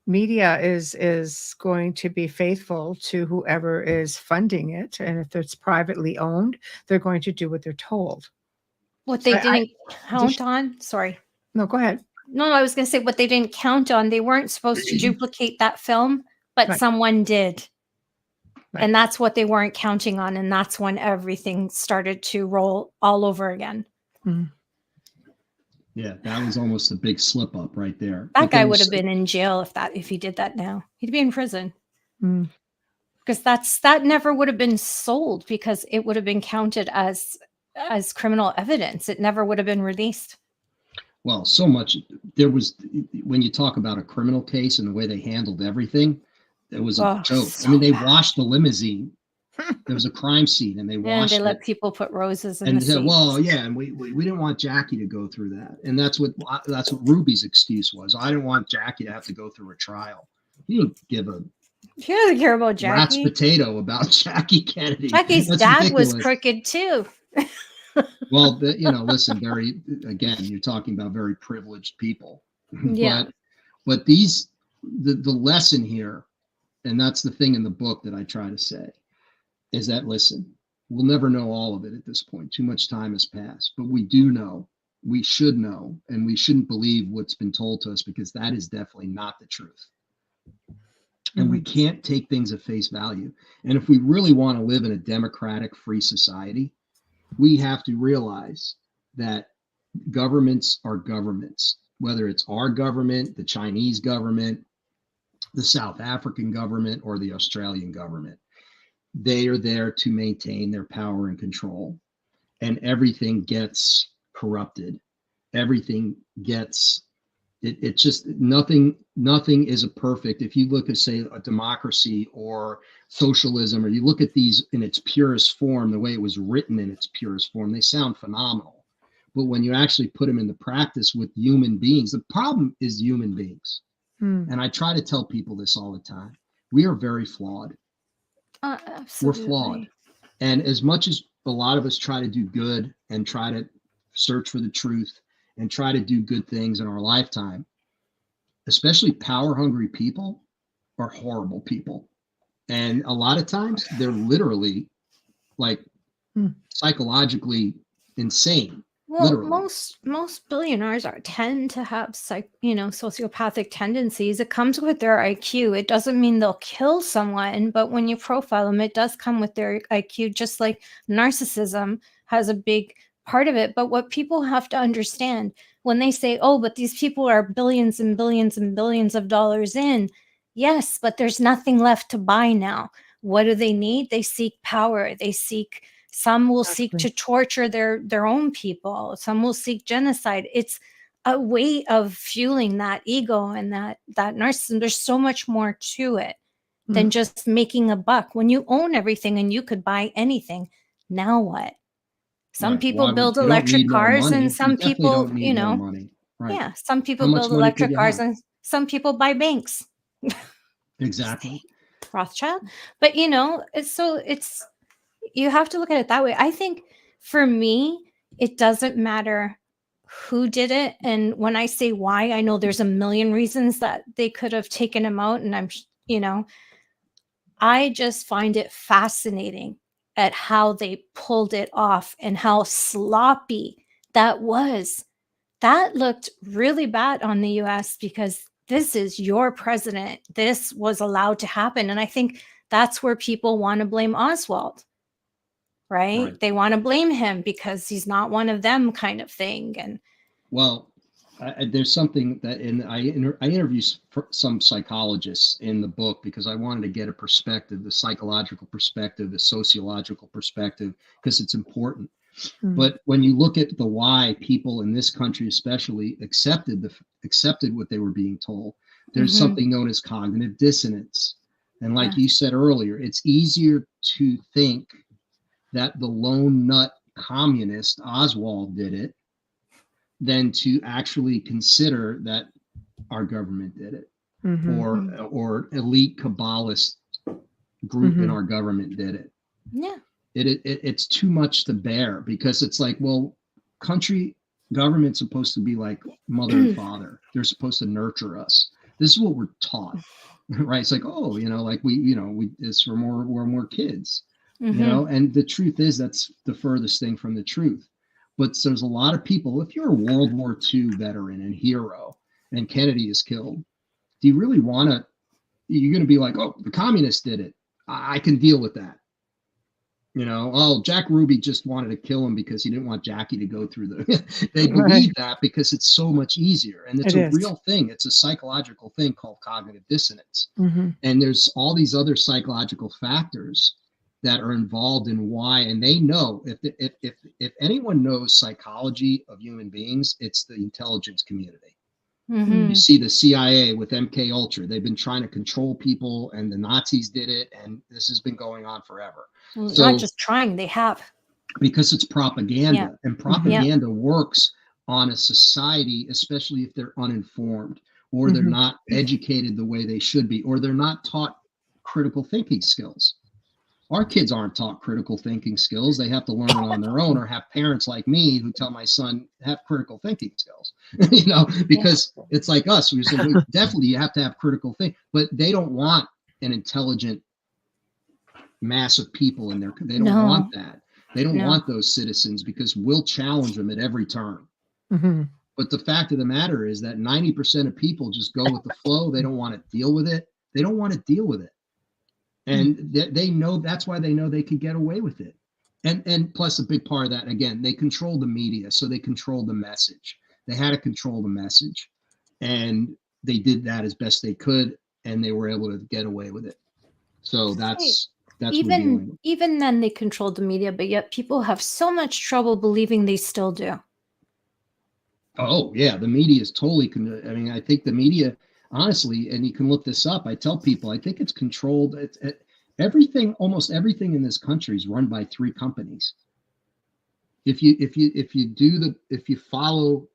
Media is going to be faithful to whoever is funding it, and if it's privately owned, they're going to do what they're told. What they didn't count on. Sorry. No, go ahead. No, I was going to say what they didn't count on. They weren't supposed to duplicate that film, but someone did. Right. And that's what they weren't counting on. And that's when everything started to roll all over again. Yeah, that was almost a big slip up right there. That guy would have been in jail if he did that now. He'd be in prison. Because that never would have been sold because it would have been counted as criminal evidence. It never would have been released. Well, so much there was when you talk about a criminal case and the way they handled everything, it was a joke. So I mean, they washed the limousine. There was a crime scene, and they washed it. And they let people put roses in the seats. Well, yeah, and we didn't want Jackie to go through that, and that's what Ruby's excuse was. I didn't want Jackie to have to go through a trial. He didn't give a. He doesn't care about Jackie. Rat's potato about Jackie Kennedy. Jackie's dad was crooked too. Well, listen, again, you're talking about very privileged people. Yeah. But the lesson here, and that's the thing in the book that I try to say, is that, listen, we'll never know all of it at this point. Too much time has passed. But we do know, we should know, and we shouldn't believe what's been told to us because that is definitely not the truth. And we can't take things at face value. And if we really want to live in a democratic, free society, we have to realize that governments are governments, whether it's our government, the Chinese government, the South African government, or the Australian government. They are there to maintain their power and control, and everything gets corrupted. Everything gets, it's just nothing is a perfect. If you look at, say, a democracy or socialism, or you look at these in its purest form, the way it was written in its purest form, they sound phenomenal. But when you actually put them into practice with human beings, the problem is human beings. And I try to tell people this all the time. We are very flawed. Absolutely. We're flawed. And as much as a lot of us try to do good and try to search for the truth and try to do good things in our lifetime, especially power hungry people are horrible people. And a lot of times they're literally like psychologically insane. Well, Literally. most billionaires tend to have sociopathic tendencies. It comes with their IQ. It doesn't mean they'll kill someone, but when you profile them, it does come with their IQ, just like narcissism has a big part of it. But what people have to understand when they say, oh, but these people are billions and billions and billions of dollars in, yes, but there's nothing left to buy now. What do they need? They seek power. Some will seek to torture their own people. Some will seek genocide. It's a way of fueling that ego and that narcissism. There's so much more to it than just making a buck. When you own everything and you could buy anything, now what? Some people build electric cars and some people, money. Right. Yeah, some people build electric cars and some people buy banks. Exactly. Rothschild. But it's you have to look at it that way. I think for me, it doesn't matter who did it. And when I say why, I know there's a million reasons that they could have taken him out. And I just find it fascinating at how they pulled it off and how sloppy that was. That looked really bad on the US because this is your president. This was allowed to happen. And I think that's where people want to blame Oswald. Right? They want to blame him because he's not one of them, kind of thing. And there's something that I interview some psychologists in the book because I wanted to get a perspective, the psychological perspective, the sociological perspective, because it's important. But when you look at the why people in this country especially accepted what they were being told, there's something known as cognitive dissonance. And like you said earlier, it's easier to think that the lone nut communist Oswald did it than to actually consider that our government did it or elite Kabbalist group in our government did it. Yeah. It's too much to bear because it's like, well, government's supposed to be like mother and father. They're supposed to nurture us. This is what we're taught, right? It's like, oh, it's for more kids. And the truth is that's the furthest thing from the truth. But there's a lot of people, if you're a World War II veteran and hero and Kennedy is killed, do you really you're going to be like, oh, the communists did it. I can deal with that. Jack Ruby just wanted to kill him because he didn't want Jackie to go through they believe that because it's so much easier. And it's a real thing. It's a psychological thing called cognitive dissonance. And there's all these other psychological factors that are involved in why, and they know if anyone knows psychology of human beings, it's the intelligence community. You see the CIA with MK Ultra, they've been trying to control people and the Nazis did it. And this has been going on forever. So, not just trying, they have. Because it's propaganda and propaganda works on a society, especially if they're uninformed or they're not educated the way they should be, or they're not taught critical thinking skills. Our kids aren't taught critical thinking skills. They have to learn it on their own or have parents like me who tell my son, have critical thinking skills, because it's like us. We say, well, definitely you have to have critical thinking, but they don't want an intelligent mass of people in there. They don't want that. They don't want those citizens because we'll challenge them at every turn. But the fact of the matter is that 90% of people just go with the flow. They don't want to deal with it. They don't want to deal with it. And they know that's why they know they could get away with it. And plus a big part of that, again, they control the media. So they control the message. They had to control the message. And they did that as best they could. And they were able to get away with it. So that's even then they controlled the media, but yet people have so much trouble believing they still do. Oh, yeah. The media is totally, I think the media, honestly, and you can look this up. I tell people, I think it's controlled. Almost everything in this country is run by 3 companies. If you follow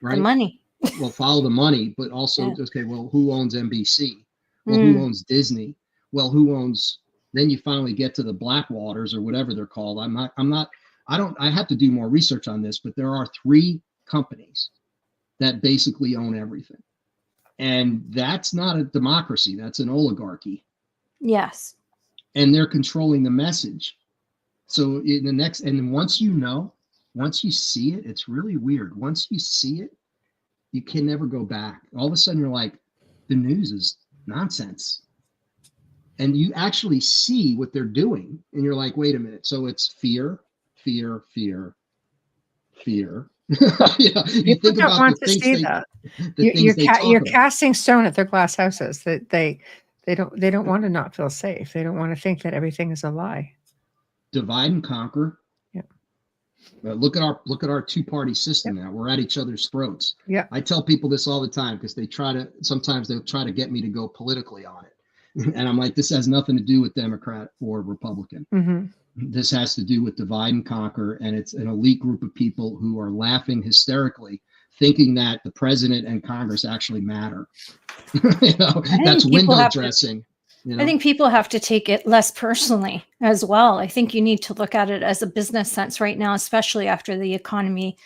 the money, well, follow the money, but also, well, who owns NBC? Well, who owns Disney? Well, who owns, then you finally get to the Blackwaters or whatever they're called. I have to do more research on this, but there are 3 companies that basically own everything. And that's not a democracy. That's an oligarchy. Yes. And they're controlling the message. So in the next, and once you see it, it's really weird. Once you see it, you can never go back. All of a sudden you're like, the news is nonsense. And you actually see what they're doing. And you're like, wait a minute. So it's fear, fear, fear, fear. You think don't about want the to things see they, that. the things they talk You're about. casting stone at their glass houses. That they don't want to not feel safe. They don't want to think that everything is a lie. Divide and conquer. Yeah. Look at our two-party system now. We're at each other's throats. Yeah. I tell people this all the time because sometimes they'll try to get me to go politically on it. And I'm like, this has nothing to do with Democrat or Republican. Mm-hmm. This has to do with divide and conquer. And it's an elite group of people who are laughing hysterically, thinking that the president and Congress actually matter. That's window dressing. I think people have to take it less personally as well. I think you need to look at it as a business sense right now, especially after the economy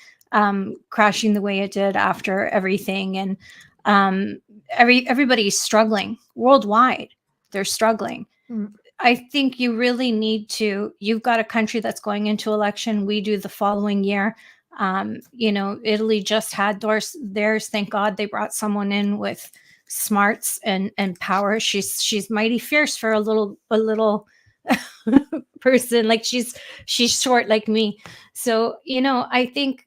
crashing the way it did after everything. And everybody's struggling worldwide. They're struggling. Mm. I think you really need to, you've got a country that's going into election. We do the following year. Italy just had theirs. Thank God they brought someone in with smarts and power. She's mighty fierce for a little person. Like she's short like me. So, I think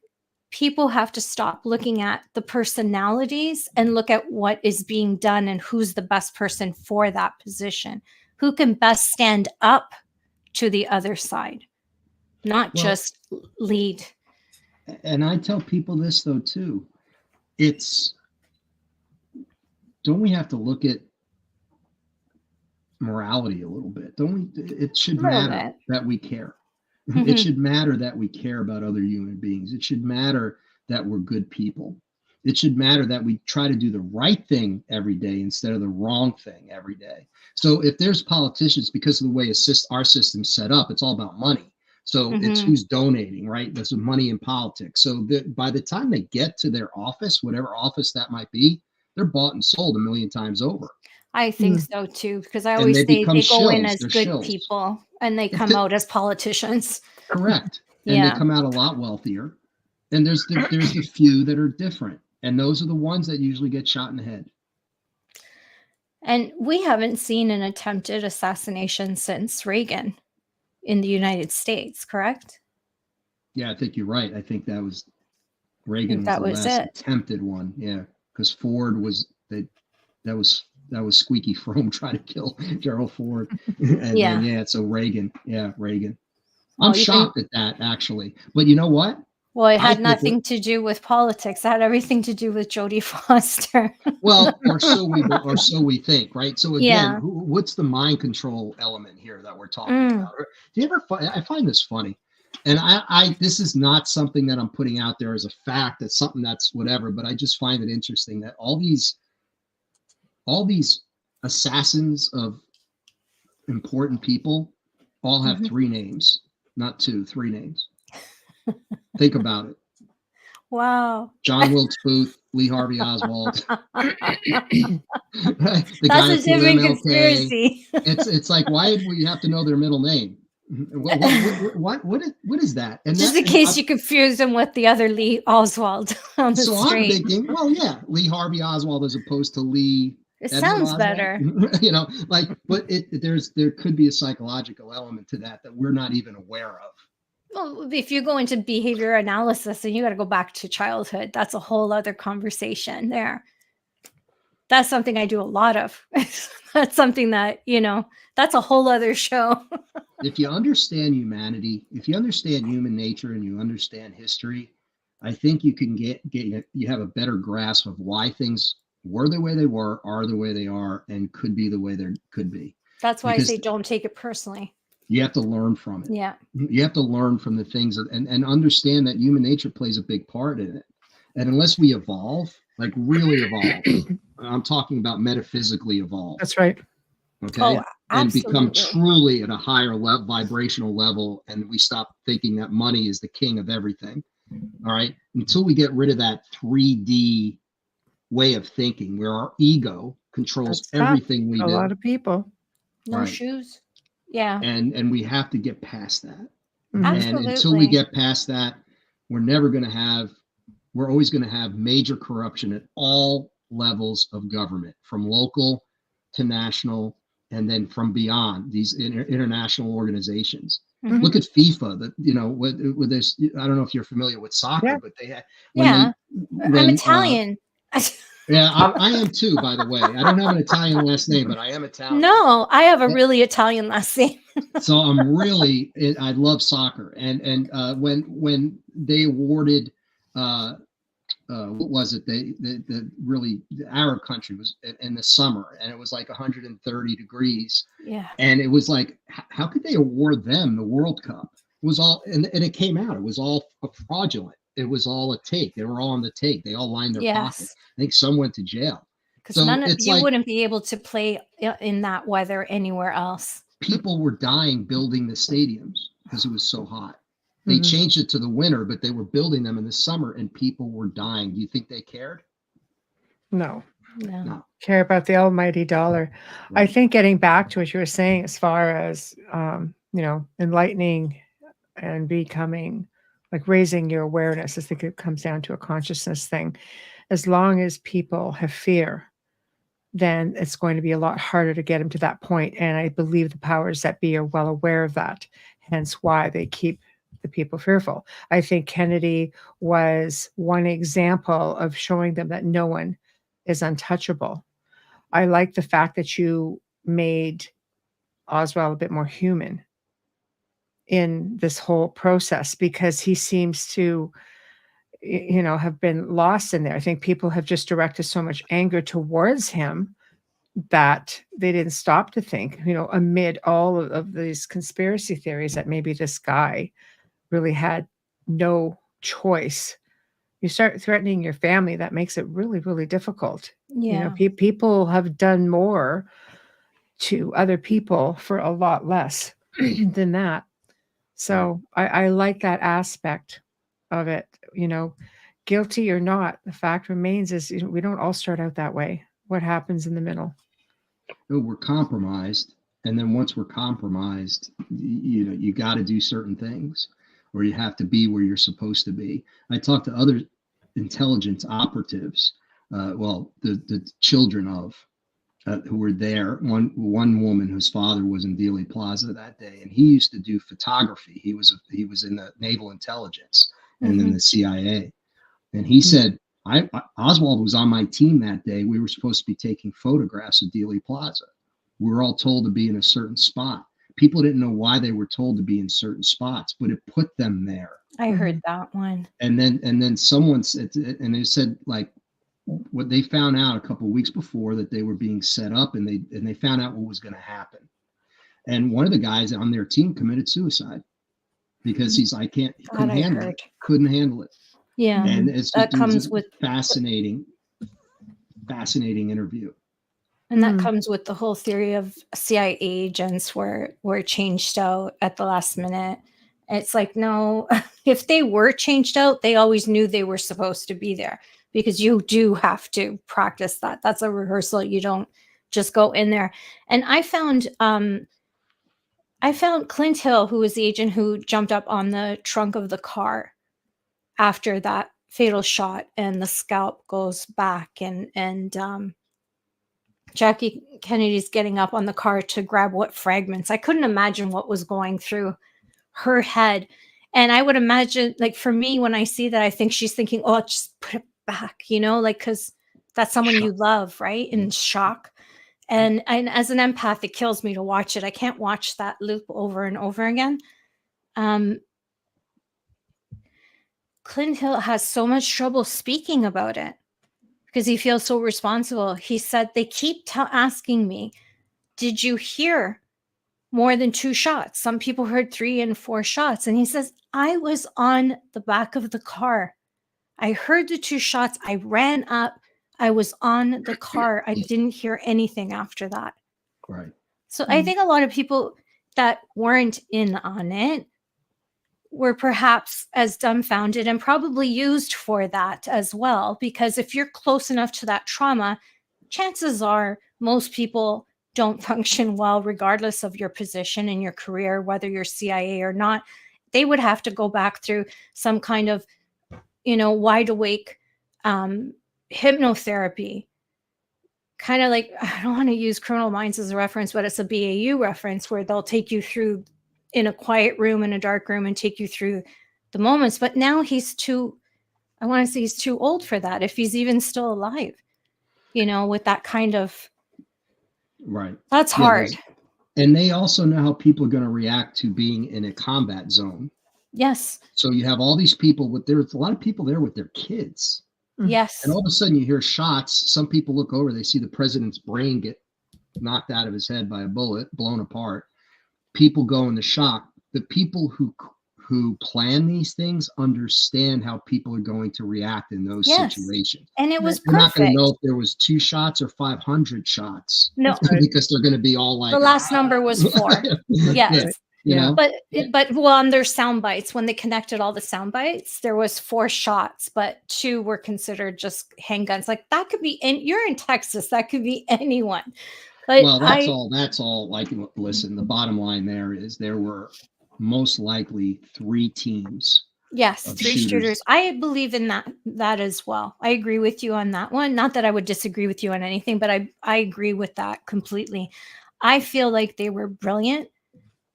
people have to stop looking at the personalities and look at what is being done and who's the best person for that position. Who can best stand up to the other side, not just lead. And I tell people this though, too. Don't we have to look at morality a little bit? Don't we? It should matter that we care. Mm-hmm. It should matter that we care about other human beings. It should matter that we're good people. It should matter that we try to do the right thing every day instead of the wrong thing every day. So if there's politicians, because of the way our system's set up, it's all about money. So it's who's donating, right? There's money in politics. So by the time they get to their office, whatever office that might be, they're bought and sold a million times over. I think so too, because I always say they go in as good people and they come out as politicians. Correct. And they come out a lot wealthier. And there's the few that are different. And those are the ones that usually get shot in the head. And we haven't seen an attempted assassination since Reagan in the United States, correct? Yeah, I think you're right. I think that was Reagan was the last attempted one. Yeah, because Ford was that was Squeaky Fromme trying to kill Gerald Ford. And so Reagan. Yeah, Reagan. I'm shocked at that, actually. But you know what? Well, it had nothing to do with politics. It had everything to do with Jodie Foster. Well, or so we think, right? So again, what's the mind control element here that we're talking about? Do you ever? I find this funny, and I this is not something that I'm putting out there as a fact. That's something that's whatever. But I just find it interesting that all these assassins of important people all have three names, not two, three names. Think about it. Wow. John Wilkes Booth, Lee Harvey Oswald. The That's a different conspiracy. It's like, why do we have to know their middle name? What is that? And just in case you confuse them with the other Lee Oswald on the street. So I'm thinking, well, yeah, Lee Harvey Oswald as opposed to Lee. It sounds better. But there could be a psychological element to that we're not even aware of. Well, if you go into behavior analysis and you got to go back to childhood, that's a whole other conversation there. That's something I do a lot of. That's something that, that's a whole other show. If you understand humanity, if you understand human nature and you understand history, I think you can you have a better grasp of why things were the way they were, are the way they are, and could be the way they could be. That's why I say don't take it personally. You have to learn from it. Yeah. You have to learn from the things and understand that human nature plays a big part in it. And unless we evolve, like really evolve, I'm talking about metaphysically evolve. That's right. Okay. Oh, and become truly at a higher vibrational level. And we stop thinking that money is the king of everything. All right. Until we get rid of that 3D way of thinking where our ego controls everything we do. A lot of people. No shoes. Yeah. And we have to get past that. Absolutely. And until we get past that, we're always going to have major corruption at all levels of government, from local to national, and then from beyond these international organizations. Look at FIFA. That with this, I don't know if you're familiar with soccer, but they had. I'm Italian. Yeah, I am too, by the way. I don't have an Italian last name, but I am Italian. No, I have a really Italian last name. So I love soccer. And when they awarded, what was it? The Arab country was in the summer, and it was like 130 degrees. Yeah. And it was like, how could they award them the World Cup? It was all, and it came out, it was all fraudulent. It was all a take. They were all on the take. They all lined their pockets. I think some went to jail. Because you wouldn't be able to play in that weather anywhere else. People were dying building the stadiums because it was so hot. They changed it to the winter, but they were building them in the summer, and people were dying. Do you think they cared? No. Care about the almighty dollar. Right. I think getting back to what you were saying, as far as enlightening and becoming, like, raising your awareness, I think it comes down to a consciousness thing. As long as people have fear, then it's going to be a lot harder to get them to that point. And I believe the powers that be are well aware of that, hence why they keep the people fearful. I think Kennedy was one example of showing them that no one is untouchable. I like the fact that you made Oswald a bit more human in this whole process, because he seems to have been lost in there. I think people have just directed so much anger towards him that they didn't stop to think, amid all of these conspiracy theories, that maybe this guy really had no choice. You start threatening your family, that makes it really, really difficult. Yeah. People have done more to other people for a lot less than that. So I like that aspect of it. Guilty or not, the fact remains is we don't all start out that way. What happens in the middle? We're compromised, and then once we're compromised, you got to do certain things, or you have to be where you're supposed to be. I talked to other intelligence operatives, the children of who were there. One woman whose father was in Dealey Plaza that day, and he used to do photography. He was in the Naval Intelligence and then the CIA. And he said, Oswald was on my team that day. We were supposed to be taking photographs of Dealey Plaza. We were all told to be in a certain spot. People didn't know why they were told to be in certain spots, but it put them there. I heard that one. And then someone said, and they said, like, what they found out a couple of weeks before, that they were being set up, and they found out what was going to happen. And one of the guys on their team committed suicide because he's like, couldn't handle it. Yeah. And that comes with fascinating interview. And that comes with the whole theory of CIA agents were changed out at the last minute. It's like, no, if they were changed out, they always knew they were supposed to be there, because you do have to practice that. That's a rehearsal. You don't just go in there. And I found Clint Hill, who was the agent who jumped up on the trunk of the car after that fatal shot, and the scalp goes back, and Jackie Kennedy's getting up on the car to grab what fragments. I couldn't imagine what was going through her head. And I would imagine, like, for me, when I see that, I think she's thinking, oh, just put it back, because that's someone you love, right? In shock. And as an empath, it kills me to watch it. I can't watch that loop over and over again. Clint Hill has so much trouble speaking about it because he feels so responsible. He said, they keep asking me, did you hear more than 2 shots? Some people heard 3 and 4 shots. And he says, I was on the back of the car. I heard the 2 shots. I ran up. I was on the car. I didn't hear anything after that. Right. So I think a lot of people that weren't in on it were perhaps as dumbfounded and probably used for that as well. Because if you're close enough to that trauma, chances are most people don't function well, regardless of your position in your career, whether you're CIA or not. They would have to go back through some kind of, wide awake hypnotherapy. Kind of like, I don't want to use Criminal Minds as a reference, but it's a BAU reference where they'll take you through in a quiet room, in a dark room, and take you through the moments. But now he's too old for that, if he's even still alive, with that kind of. Right. That's hard. And they also know how people are going to react to being in a combat zone. Yes. So you have all these people there's a lot of people there with their kids. Yes. And all of a sudden you hear shots. Some people look over, they see the president's brain get knocked out of his head by a bullet, blown apart. People go into shock. The people who plan these things understand how people are going to react in those situations. And it was They're perfect. not going to know if there was 2 shots or 500 shots. No. Because they're going to be all like, the last number was 4. Yes. Yeah. But on their sound bites, when they connected all the sound bites, there was 4 shots, but 2 were considered just handguns. Like, that could be, and you're in Texas, that could be anyone. But well, that's all. Like, listen, the bottom line there is there were most likely 3 teams. Yes, 3 shooters. I believe in that as well. I agree with you on that one. Not that I would disagree with you on anything, but I agree with that completely. I feel like they were brilliant.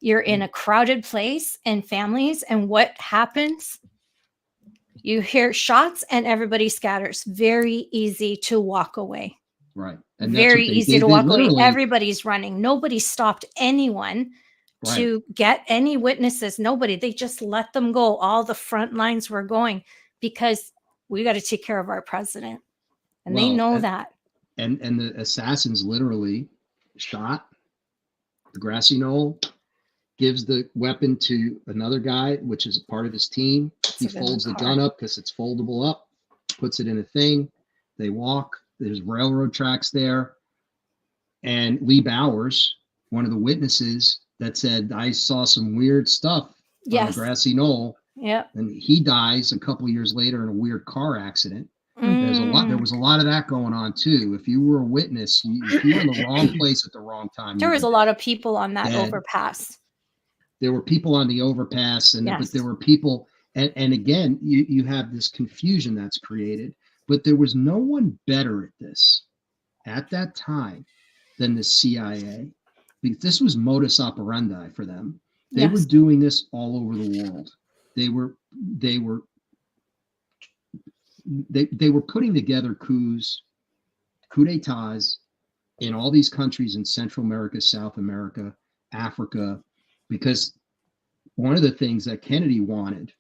You're in a crowded place and families, and what happens? You hear shots and everybody scatters. Very easy to walk away. Right. And very easy to walk away. Everybody's running. Nobody stopped anyone to get any witnesses. Nobody. They just let them go. All the front lines were going because we got to take care of our president. And they know that. And the assassins literally shot the grassy knoll, gives the weapon to another guy, which is part of his team. He folds the gun up because it's foldable up, puts it in a thing. They walk. There's railroad tracks there. And Lee Bowers, one of the witnesses that said, I saw some weird stuff on the grassy knoll. Yeah. And he dies a couple years later in a weird car accident. There was a lot of that going on too. If you were a witness, if you were in the wrong place at the wrong time. There was a lot of people on that overpass. There were people on the overpass, but there were people, and again, you have this confusion that's created, but there was no one better at this at that time than the CIA, because this was modus operandi for them. They were doing this all over the world. They were putting together coup d'etats in all these countries in Central America, South America, Africa, because one of the things that Kennedy wanted,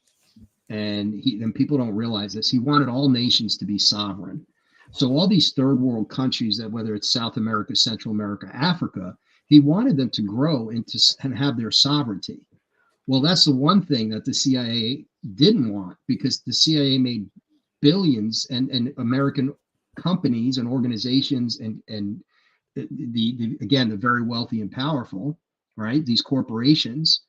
and people don't realize this, he wanted all nations to be sovereign. So all these third world countries, that whether it's South America, Central America, Africa, he wanted them to grow and have their sovereignty. Well, that's the one thing that the CIA didn't want, because the CIA made billions, and American companies and organizations and the very wealthy and powerful, right? These corporations,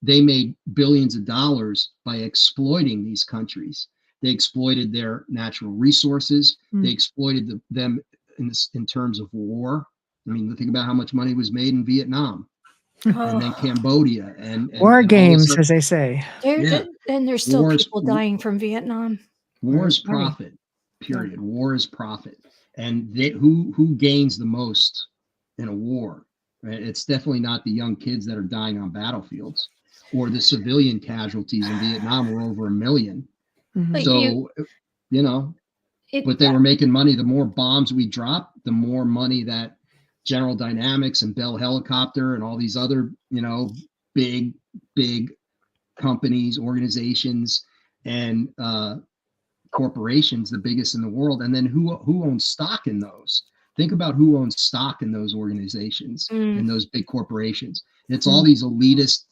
they made billions of dollars by exploiting these countries. They exploited their natural resources. They exploited them in terms of war. I mean, think about how much money was made in Vietnam, and then Cambodia, and war games, as they say. And there's still people dying from Vietnam. War is profit. Period. War is profit, and who gains the most in a war? Right? It's definitely not the young kids that are dying on battlefields, or the civilian casualties in Vietnam were over 1 million. So, but they were making money. The more bombs we drop, the more money that General Dynamics and Bell Helicopter and all these other, big companies, organizations, and corporations, the biggest in the world. And then who owns stock in those? Think about who owns stock in those organizations, in those big corporations. It's all these elitist.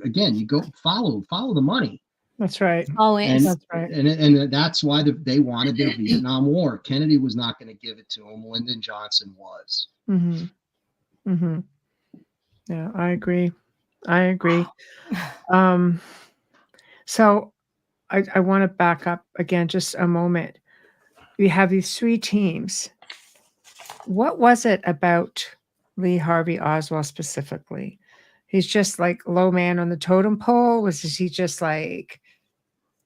Again, you go follow the money. That's right. Always. That's right. And that's why they wanted their Vietnam War. Kennedy was not going to give it to him. Lyndon Johnson was. Yeah, I agree. So I want to back up again just a moment. We have these 3 teams. What was it about Lee Harvey Oswald specifically? He's just like low man on the totem pole? Was he just like,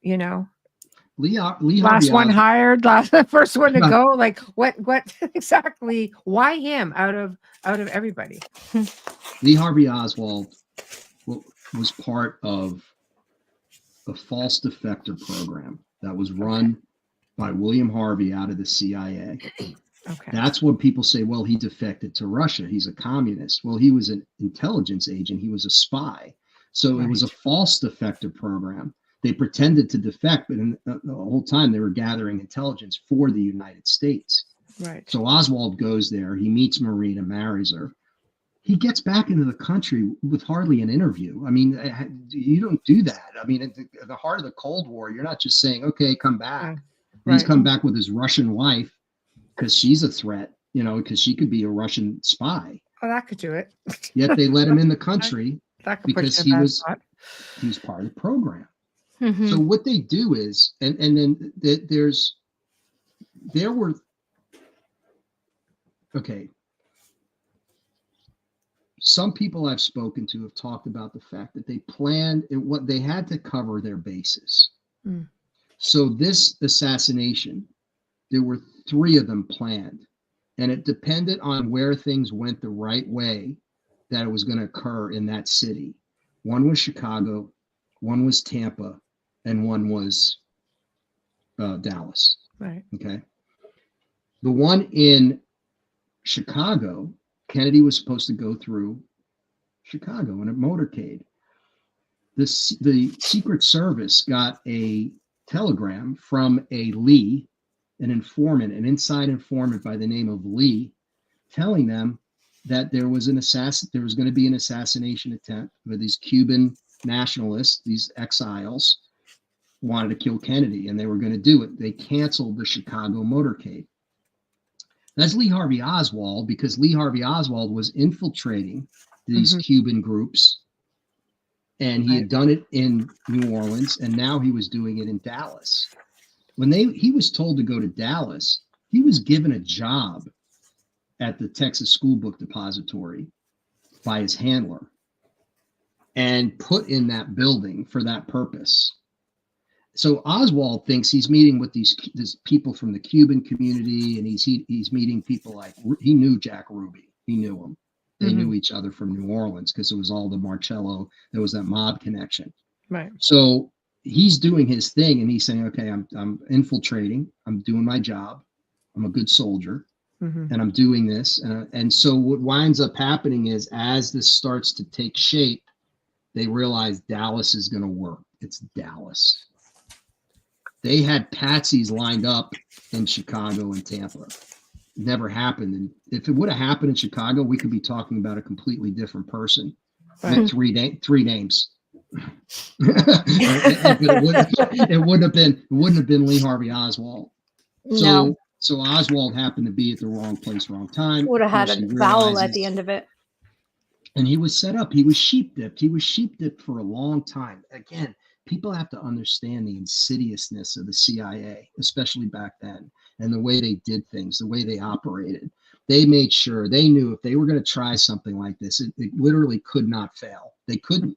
you know, Lee last Harvey one Oswald, hired, first one to go? Like what exactly? Why him out of everybody? Lee Harvey Oswald was part of a false defector program that was run by William Harvey out of the CIA. Okay. That's when people say, well, he defected to Russia. He's a communist. Well, he was an intelligence agent. He was a spy. So it was a false defector program. They pretended to defect, but the whole time they were gathering intelligence for the United States. Right. So Oswald goes there. He meets Marina, marries her. He gets back into the country with hardly an interview. I mean, you don't do that. I mean, at the heart of the Cold War, you're not just saying, okay, come back. He's come back with his Russian wife because she's a threat, because she could be a Russian spy. Oh, that could do it. Yet they let him in the country because he was part of the program. Mm-hmm. So what they do is, and then there were, okay. Some people I've spoken to have talked about the fact that they planned what they had to cover their bases. Mm. So this assassination, there were 3 of them planned, and it depended on where things went the right way that it was going to occur in that city. One was Chicago, one was Tampa, and one was Dallas. Right. Okay. The one in Chicago, Kennedy was supposed to go through Chicago in a motorcade. The Secret Service got a telegram from a Lee, an informant, an inside informant by the name of Lee, telling them that there was going to be an assassination attempt where these Cuban nationalists, these exiles, wanted to kill Kennedy, and they were going to do it. They canceled the Chicago motorcade. That's Lee Harvey Oswald, because Lee Harvey Oswald was infiltrating these Cuban groups, and he had done it in New Orleans, and now he was doing it in Dallas. When he was told to go to Dallas, he was given a job at the Texas School Book Depository by his handler and put in that building for that purpose. So Oswald thinks he's meeting with these people from the Cuban community, and he's meeting people like, he knew Jack Ruby. He knew him. They knew each other from New Orleans because it was all the Marcello. There was that mob connection. Right. So he's doing his thing, and he's saying, okay, I'm infiltrating. I'm doing my job. I'm a good soldier, and I'm doing this. And so what winds up happening is, as this starts to take shape, they realize Dallas is going to work. It's Dallas. They had patsies lined up in Chicago and Tampa. Never happened. And if it would have happened in Chicago, we could be talking about a completely different person. Right. Three names. It wouldn't have been Lee Harvey Oswald. So Oswald happened to be at the wrong place, wrong time. Would have had a vowel at the end of it. And he was set up. He was sheep dipped. He was sheep dipped for a long time. Again, people have to understand the insidiousness of the CIA, especially back then, and the way they did things, the way they operated. They made sure, they knew if they were going to try something like this, it literally could not fail. They couldn't.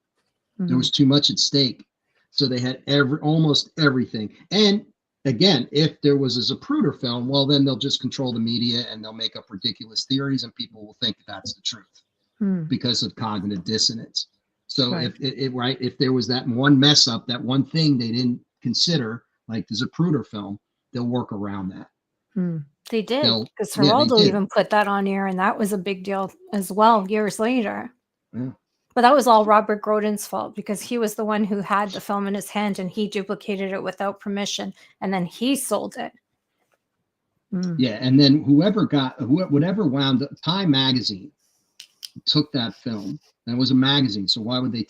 There was too much at stake. So they had almost everything. And again, if there was a Zapruder film, well, then they'll just control the media and they'll make up ridiculous theories, and people will think that's the truth because of cognitive dissonance. So if there was that one mess up, that one thing they didn't consider, like the Zapruder film, they'll work around that. They did, because Geraldo even put that on air, and that was a big deal as well years later. Yeah. But that was all Robert Grodin's fault, because he was the one who had the film in his hand, and he duplicated it without permission, and then he sold it. Yeah, and then whatever wound up, Time magazine took that film, and it was a magazine, so why would they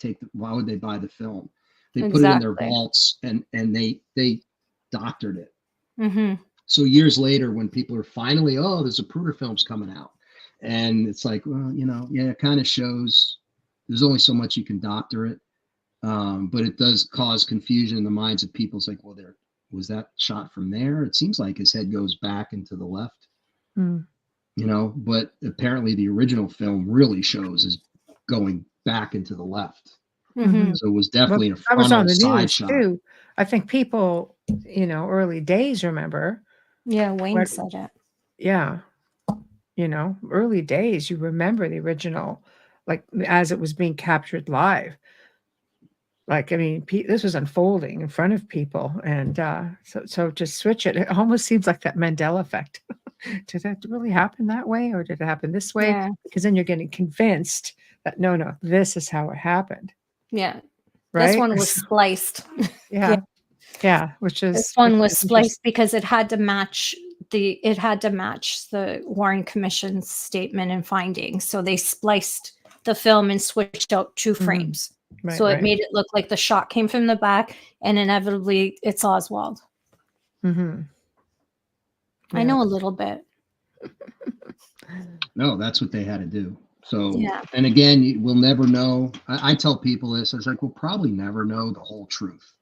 buy the film? They put it in their vaults, and they doctored it. So years later, when people are finally, there's a Zapruder film's coming out, and it's like, well, it kind of shows there's only so much you can doctor it. But it does cause confusion in the minds of people. It's like, well, was that shot from there? It seems like his head goes back and to the left, but apparently the original film really shows is going back into the left. Mm-hmm. So it was definitely a I was on frontal the side news shot. too. I think people, early days remember. Yeah, Wayne said it. Yeah. Early days, you remember the original, like as it was being captured live. Like, I mean, this was unfolding in front of people. And so to switch it, it almost seems like that Mandela effect. Did that really happen that way? Or did it happen this way? Yeah. Because then you're getting convinced that, no, this is how it happened. Yeah. Right? This one was spliced. Yeah. Yeah. This one was spliced because it had to match the Warren Commission's statement and findings. So they spliced the film and switched out 2 frames. Right, so it made it look like the shot came from the back, and inevitably it's Oswald. Mm-hmm. I know a little bit. No, that's what they had to do. So, and again, we'll never know. I tell people this. I was like, we'll probably never know the whole truth.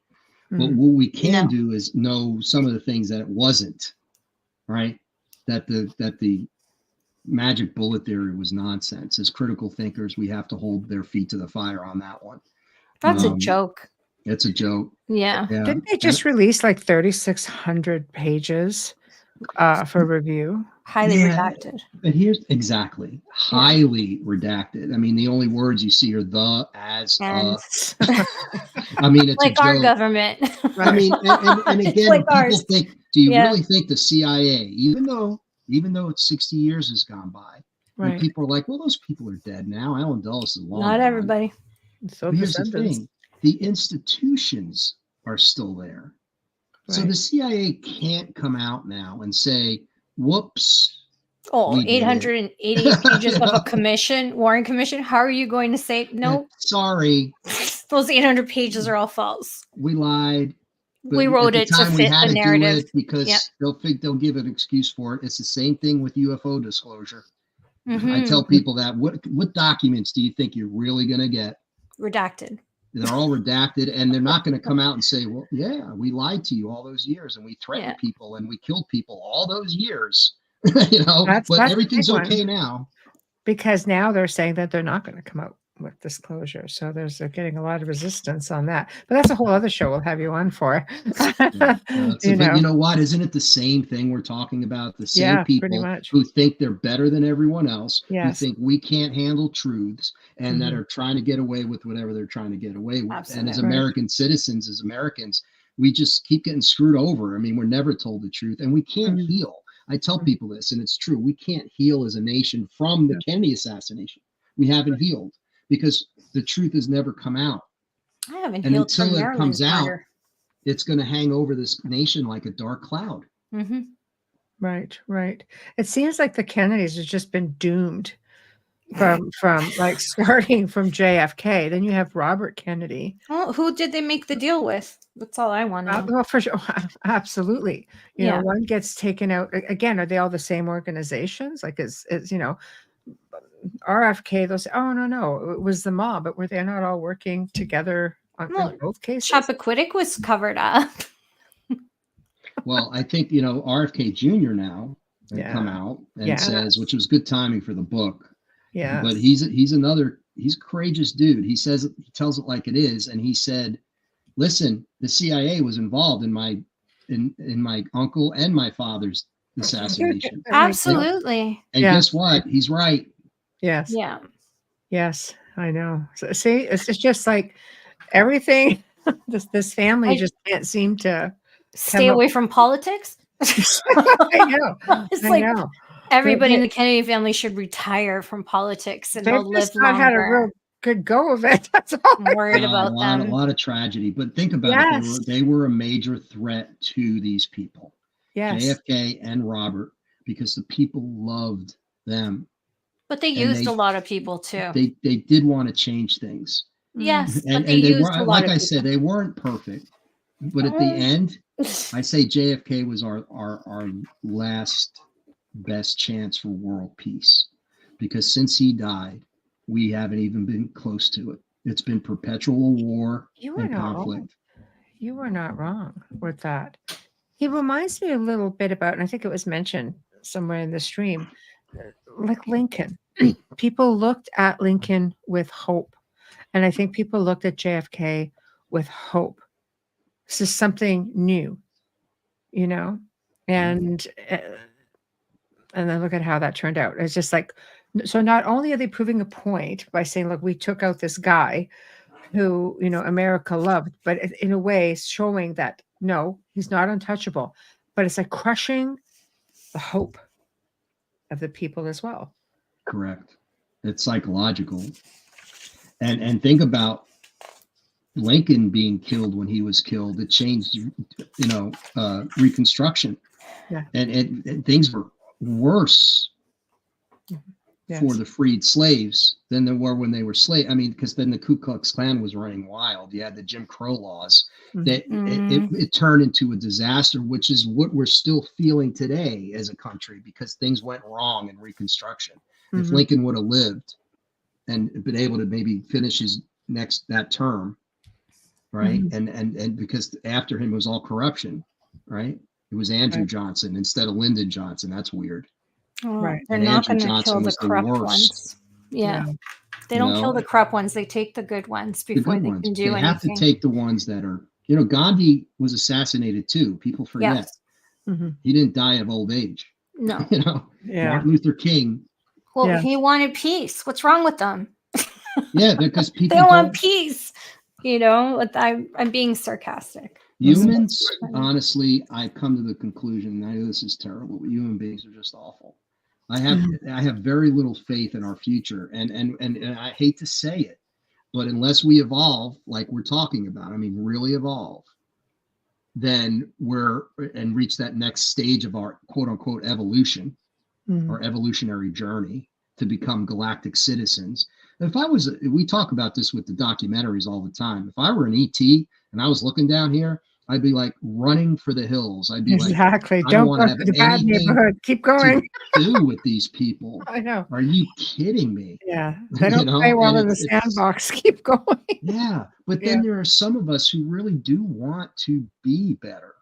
But what we can do is know some of the things that it wasn't, right? That the magic bullet theory was nonsense. As critical thinkers, we have to hold their feet to the fire on that one. That's a joke. It's a joke. Yeah. Didn't they just release like 3,600 pages for review? Highly redacted. But here's highly redacted. I mean, the only words you see are the, as, and. I mean, it's like a our joke. Government. I mean, and again, like people ours. think, do you really think the CIA, even though it's 60 years has gone by, and people are like, well, those people are dead now. Alan Dulles is long Not gone. everybody. So here's the thing. The institutions are still there. So the CIA can't come out now and say, whoops. Oh, 880 pages of a Warren Commission. How are you going to say, no? Sorry. Those 800 pages are all false. We lied. We wrote it to fit the narrative. Because they'll give an excuse for it. It's the same thing with UFO disclosure. Mm-hmm. I tell people that, what documents do you think you're really going to get? Redacted. They're all redacted, and they're not going to come out and say, well, yeah, we lied to you all those years, and we threatened people, and we killed people all those years. But everything's okay now. Because now they're saying that they're not going to come out with disclosure. So they're getting a lot of resistance on that. But that's a whole other show we'll have you on for. But you know what? Isn't it the same thing we're talking about? The same people who think they're better than everyone else, who think we can't handle truths, and that are trying to get away with whatever they're trying to get away with. Absolutely. And as American citizens, as Americans, we just keep getting screwed over. I mean, we're never told the truth, and we can't heal. I tell people this, and it's true. We can't heal as a nation from the Kennedy assassination. We haven't healed because the truth has never come out. I haven't healed from until it comes out, it's going to hang over this nation like a dark cloud. Mm-hmm. Right. It seems like the Kennedys has just been doomed from like starting from JFK. Then you have Robert Kennedy. Well, who did they make the deal with? That's all I want to know. Well, for sure, absolutely. You know, one gets taken out again. Are they all the same organizations? Like, is RFK? They'll say, "Oh no, it was the mob." But were they not all working together in both cases? Chappaquiddick was covered up. Well, I think RFK Jr. now has come out and says, which was good timing for the book. Yeah, but he's a courageous dude. He tells it like it is, and he said, "Listen, the CIA was involved in my uncle and my father's assassination." Absolutely. And guess what? He's right. Yes. Yeah. Yes, I know. So, see, it's just like everything. This family just can't seem to stay away from politics. I know. It's everybody in the Kennedy family should retire from politics and they'll live longer. Not had a real good go of it. That's all. I'm worried about them. A lot of tragedy, but think about it. They were a major threat to these people. Yes. JFK and Robert, because the people loved them. But they used a lot of people too. They did want to change things. Yes, and they were, like I said, they weren't perfect. But at the end, I say JFK was our last best chance for world peace, because since he died, we haven't even been close to it. It's been perpetual war and conflict. You were not wrong with that. He reminds me a little bit about, and I think it was mentioned somewhere in the stream, like Lincoln. People looked at Lincoln with hope. And I think people looked at JFK with hope. This is something new, you know? And then look at how that turned out. It's just like, so not only are they proving a point by saying, look, we took out this guy who, you know, America loved, but in a way showing that, no, he's not untouchable. But it's like crushing the hope of the people as well. Correct. It's psychological. And think about Lincoln being killed when he was killed. It changed, you know, Reconstruction. Yeah. And things were worse for the freed slaves than they were when they were slaves. I mean, because then the Ku Klux Klan was running wild. You had the Jim Crow laws. That it turned into a disaster, which is what we're still feeling today as a country, because things went wrong in Reconstruction. If Lincoln would have lived and been able to maybe finish his that term, right? And because after him was all corruption, right? It was Andrew Johnson instead of Lyndon Johnson. That's weird. Right. They're not going to kill the corrupt ones. Yeah. They don't kill the corrupt ones. They take the good ones before they can do anything. They have to take the ones that are, you know, Gandhi was assassinated too. People forget. He didn't die of old age. No. You know, Martin Luther King. Well, he wanted peace. What's wrong with them? Because people they want peace. You know, I'm being sarcastic. Humans, honestly, I've come to the conclusion, I know this is terrible, but human beings are just awful. I have very little faith in our future. And I hate to say it, but unless we evolve, like we're talking about, I mean, really evolve, then reach that next stage of our quote unquote evolution or evolutionary journey to become galactic citizens. We talk about this with the documentaries all the time. If I were an ET and I was looking down here, I'd be like running for the hills. I'd be like, don't go to the bad neighborhood. Keep going. To do with these people. I know. Are you kidding me? Yeah. They don't play well in the sandbox. Keep going. Yeah. But then there are some of us who really do want to be better.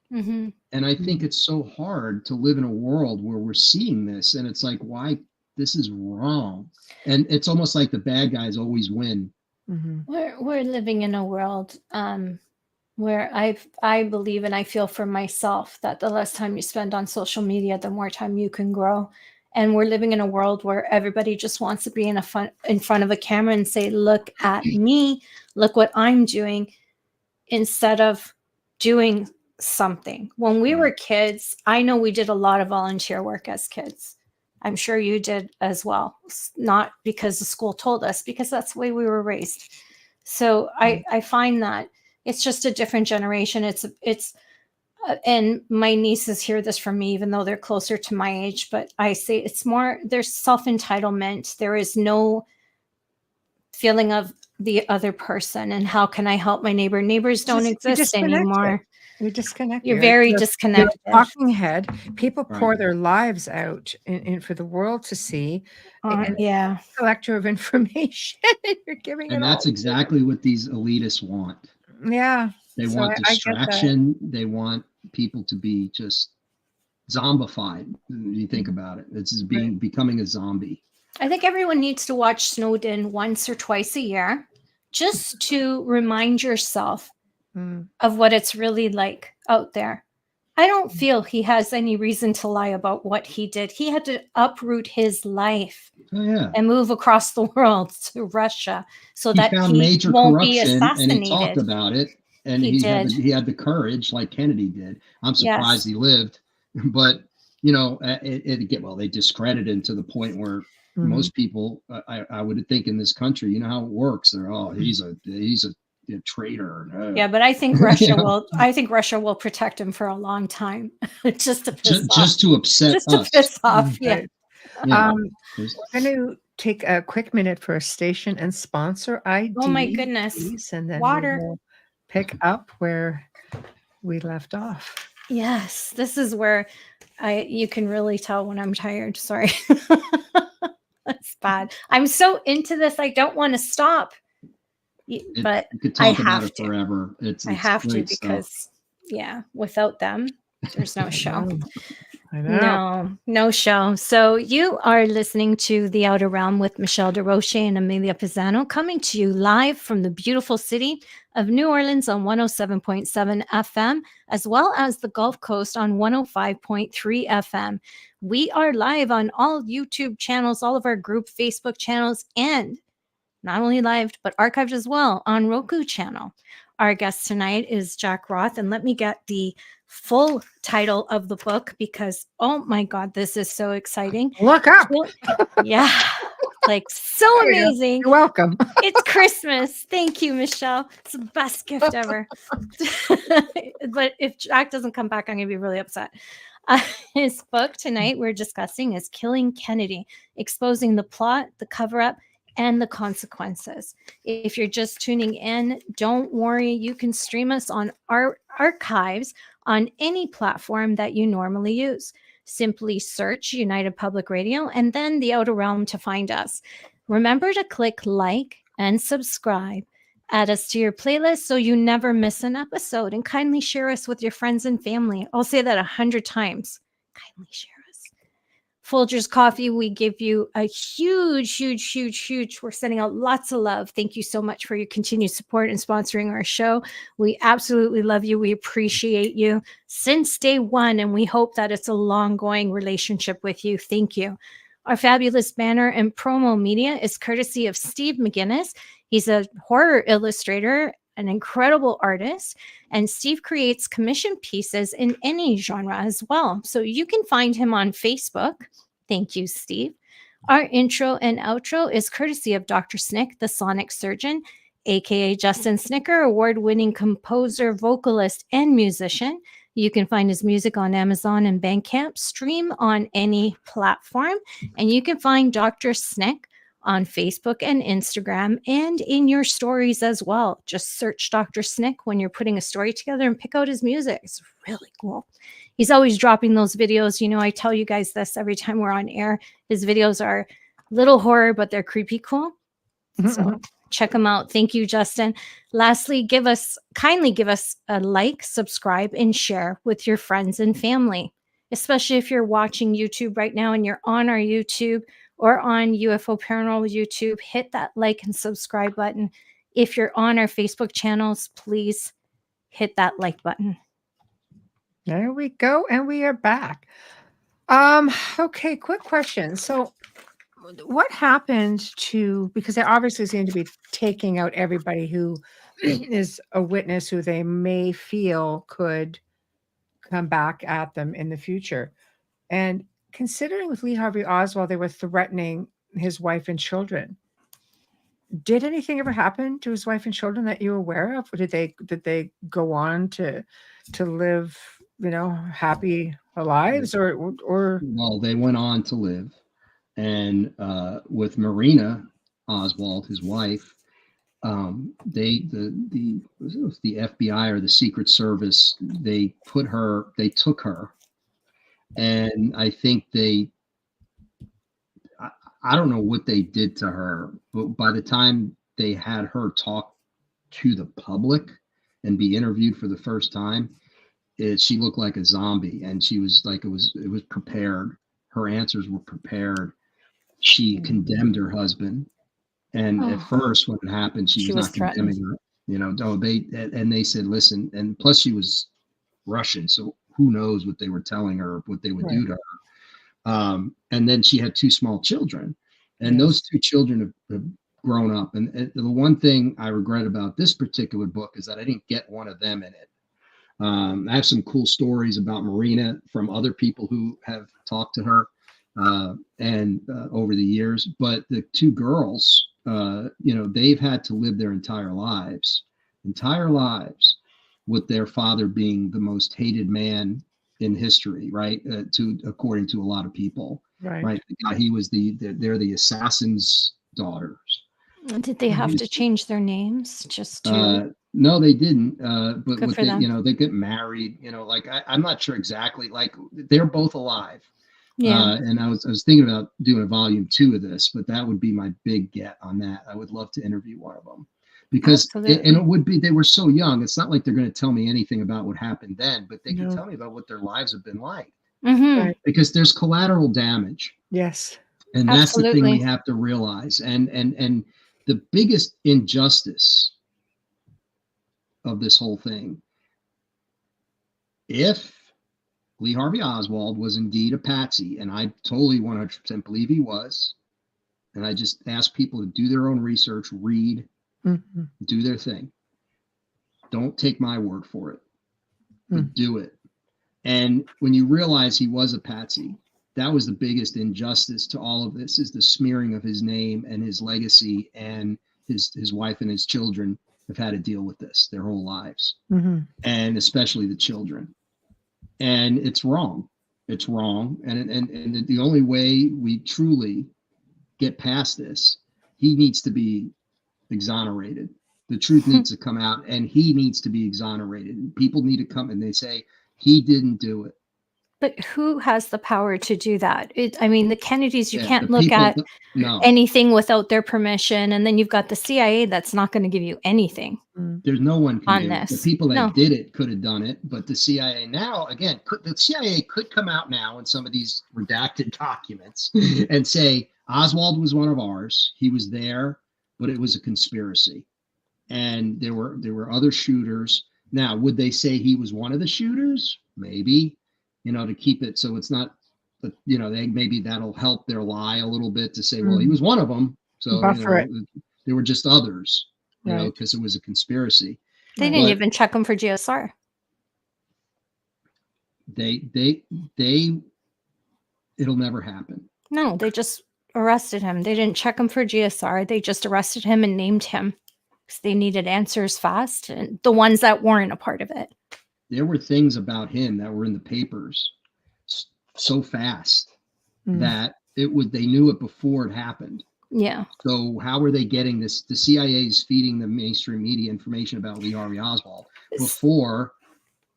And I think it's so hard to live in a world where we're seeing this. And it's like, why? This is wrong. And it's almost like the bad guys always win. We're living in a world where I believe and I feel for myself that the less time you spend on social media, the more time you can grow. And we're living in a world where everybody just wants to be in front of a camera and say, look at me, look what I'm doing, instead of doing something. When we were kids, I know we did a lot of volunteer work as kids. I'm sure you did as well. Not because the school told us, because that's the way we were raised. So I find that it's just a different generation. And my nieces hear this from me, even though they're closer to my age, but I say it's more, there's self-entitlement. There is no feeling of the other person and how can I help my neighbor? Neighbors don't exist anymore. You're disconnected. You're very disconnected. You're a talking head. People pour their lives out for the world to see. Collector of information. You're giving it. And that's exactly what these elitists want. Yeah. They want distraction. They want people to be just zombified. You think about it. It's becoming a zombie. I think everyone needs to watch Snowden once or twice a year just to remind yourself of what it's really like out there. I don't feel he has any reason to lie about what he did. He had to uproot his life and move across the world to Russia so that he won't be assassinated. And he talked about it, and he had the courage, like Kennedy did. I'm surprised he lived, but you know, they discredit him to the point where most people, I would think in this country, you know how it works. They're he's a traitor. Yeah, but I think Russia will. I think Russia will protect him for a long time, just to piss off. Just to upset us. Just to piss off. Yeah. We're going to take a quick minute for a station and sponsor ID. Oh my goodness! And then water. We'll pick up where we left off. Yes, this is where you can really tell when I'm tired. Sorry, that's bad. I'm so into this. I don't want to stop. But you could I talk about have it to. forever. It's I have to great because stuff. without them, there's no show. I know. No show. So you are listening to The Outer Realm with Michelle DeRoche and Amelia Pisano, coming to you live from the beautiful city of New Orleans on 107.7 FM, as well as the Gulf Coast on 105.3 FM. We are live on all YouTube channels, all of our group Facebook channels, and not only live, but archived as well on Roku channel. Our guest tonight is Jack Roth, and let me get the full title of the book because, oh my God, this is so exciting. Look up. Yeah, like so amazing. You're welcome. It's Christmas. Thank you, Michelle. It's the best gift ever. But if Jack doesn't come back, I'm going to be really upset. His book tonight we're discussing is Killing Kennedy, Exposing the Plot, the Cover-Up, and the Consequences. If you're just tuning in, don't worry. You can stream us on our archives on any platform that you normally use. Simply search United Public Radio and then The Outer Realm to find us. Remember to click like and subscribe. Add us to your playlist so you never miss an episode, and kindly share us with your friends and family. I'll say that 100 times. Kindly share us. Folgers Coffee, we give you a huge, we're sending out lots of love. Thank you so much for your continued support and sponsoring our show. We absolutely love you. We appreciate you since day one, and we hope that it's a long-going relationship with you. Thank you. Our fabulous banner and promo media is courtesy of Steve McGinnis. He's a horror illustrator, an incredible artist, and Steve creates commission pieces in any genre as well. So you can find him on Facebook. Thank you, Steve. Our intro and outro is courtesy of Dr. Snick, the sonic surgeon, aka Justin Snicker, award-winning composer, vocalist, and musician. You can find his music on Amazon and Bandcamp, stream on any platform, and you can find Dr. Snick on Facebook and Instagram and in your stories as well. Just search Dr. Snick when you're putting a story together and pick out his music. It's really cool. He's always dropping those videos. You know, I tell you guys this every time we're on air. His videos are little horror, but they're creepy cool. So check them out. Thank you, Justin. Lastly, kindly give us a like, subscribe, and share with your friends and family, especially if you're watching YouTube right now and you're on our YouTube or on UFO Paranormal YouTube. Hit that like and subscribe button. If you're on our Facebook channels, please hit that like button. There we go, and we are back. Okay, quick question. So what happened because they obviously seem to be taking out everybody who is a witness who they may feel could come back at them in the future. And considering with Lee Harvey Oswald, they were threatening his wife and children. Did anything ever happen to his wife and children that you're aware of? Or did they go on to live, happy lives or Well, they went on to live, and with Marina Oswald, his wife, the FBI or the Secret Service, they took her, and I think I don't know what they did to her, but by the time they had her talk to the public and be interviewed for the first time, she looked like a zombie, and she was like, it was prepared. Her answers were prepared. She condemned her husband, and at first when it happened, she was not condemning her. They said, listen, and plus she was Russian, so who knows what they were telling her, what they would do to her. And then she had two small children, and those two children have grown up. And the one thing I regret about this particular book is that I didn't get one of them in it. I have some cool stories about Marina from other people who have talked to her and over the years. But the two girls, they've had to live their entire lives with their father being the most hated man in history, right? According to a lot of people, right? He was they're the assassin's daughters. Did they have to change their names just to? No, they didn't. But Good for them. they get married. I'm not sure exactly. Like, they're both alive. Yeah. And I was thinking about doing a volume 2 of this, but that would be my big get on that. I would love to interview one of them Because and it would be, they were so young. It's not like they're going to tell me anything about what happened then, but they can tell me about what their lives have been like. Right. Because there's collateral damage. Yes. And that's the thing we have to realize. And the biggest injustice of this whole thing, if Lee Harvey Oswald was indeed a patsy, and I totally 100% believe he was, and I just ask people to do their own research, read, do their thing. Don't take my word for it, but do it. And when you realize he was a patsy, that was the biggest injustice to all of this, is the smearing of his name and his legacy, and his wife and his children have had to deal with this their whole lives, and especially the children. And it's wrong. It's wrong. And the only way we truly get past this, he needs to be exonerated. The truth needs to come out, and he needs to be exonerated. And people need to come and they say, he didn't do it. But who has the power to do that? I mean, the Kennedys, you can't look at anything without their permission. And then you've got the CIA that's not going to give you anything. There's no one can on do this. It. The people that did it could have done it, but the CIA now, again, the CIA could come out now in some of these redacted documents and say, Oswald was one of ours. He was there, but it was a conspiracy. And there were other shooters. Now, would they say he was one of the shooters? Maybe. To keep it so it's not, maybe that'll help their lie a little bit to say, well, he was one of them. So there were just others, because it was a conspiracy. They didn't even check him for GSR. It'll never happen. No, they just arrested him. They didn't check him for GSR. They just arrested him and named him because they needed answers fast, and the ones that weren't a part of it. There were things about him that were in the papers so fast that they knew it before it happened. Yeah. So how are they getting this? The CIA is feeding the mainstream media information about Lee Harvey Oswald before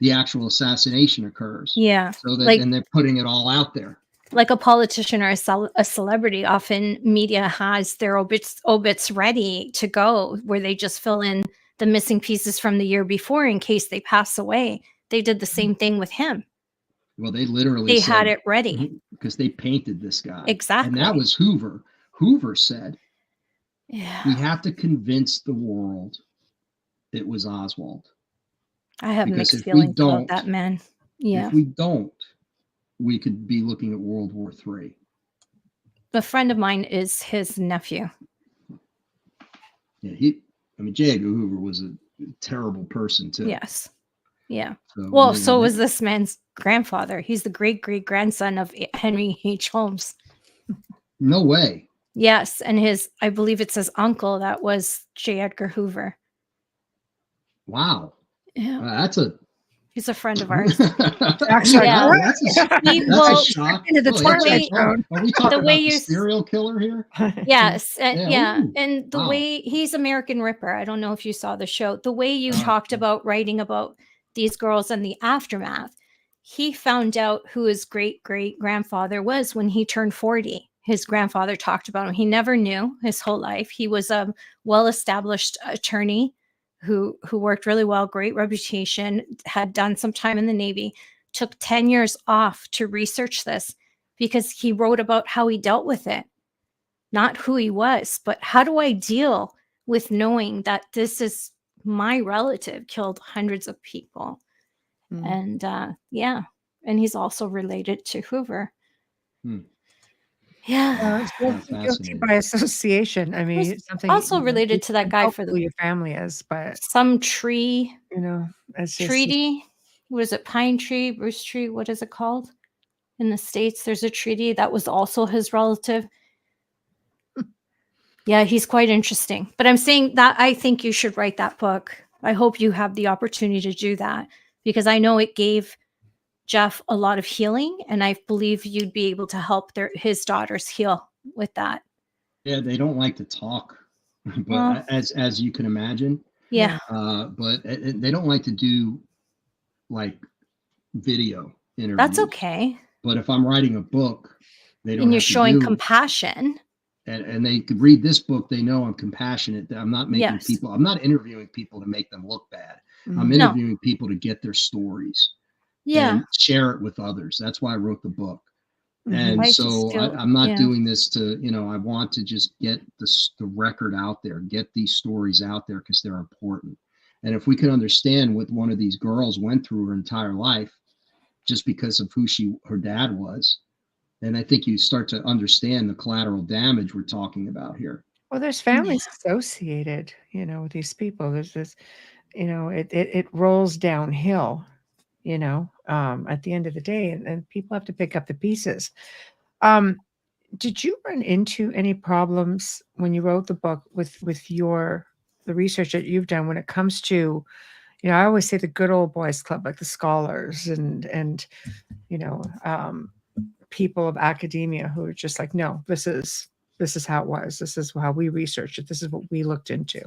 the actual assassination occurs. Yeah. So that, and they're putting it all out there. Like a politician or a celebrity, often media has their obits ready to go, where they just fill in the missing pieces from the year before in case they pass away. They did the same thing with him. Well, they had it ready because they painted this guy. Exactly. And that was Hoover. Hoover said, we have to convince the world it was Oswald. I have mixed feelings about that man. Yeah. If we don't, we could be looking at World War III. A friend of mine is his nephew. Yeah, J. Edgar Hoover was a terrible person too. Yes. Yeah. So was this man's grandfather. He's the great-great-grandson of Henry H. Holmes. No way. Yes. And I believe it's his uncle that was J. Edgar Hoover. Wow. Yeah. He's a friend of ours. Actually, that's a shock. Into the Are we talking about the serial killer here? Yes. And the way he's American Ripper. I don't know if you saw the show. The way you talked about writing about these girls and the aftermath, he found out who his great-great-grandfather was when he turned 40. His grandfather talked about him. He never knew his whole life. He was a well-established attorney who worked really well, great reputation, had done some time in the Navy, took 10 years off to research this because he wrote about how he dealt with it. Not who he was, but how do I deal with knowing that this is my relative killed hundreds of people? And and he's also related to Hoover. Yeah. Guilty by association. I mean, it's something also related to that guy for your family is, but some tree, treaty. Was it pine tree, Bruce tree? What is it called? In the States, there's a treaty that was also his relative. Yeah, he's quite interesting. But I'm saying that I think you should write that book. I hope you have the opportunity to do that, because I know it gave Jeff a lot of healing, and I believe you'd be able to help his daughters heal with that. Yeah, they don't like to talk, but as you can imagine. Yeah. But they don't like to do like video interviews. That's okay. But if I'm writing a book, they don't. And you're showing compassion. and they could read this book, they know I'm compassionate, that I'm not making people, I'm not interviewing people to make them look bad. I'm interviewing people to get their stories and share it with others. That's why I wrote the book. And I'm not doing this to, I want to just get the record out there, get these stories out there because they're important. And if we can understand what one of these girls went through her entire life just because of who her dad was, and I think you start to understand the collateral damage we're talking about here. Well, there's families associated, with these people. There's this, it rolls downhill, at the end of the day, and people have to pick up the pieces. Did you run into any problems when you wrote the book with the research that you've done when it comes to, I always say the good old boys club, like the scholars and people of academia who are just like, no, this is how it was. This is how we researched it. This is what we looked into.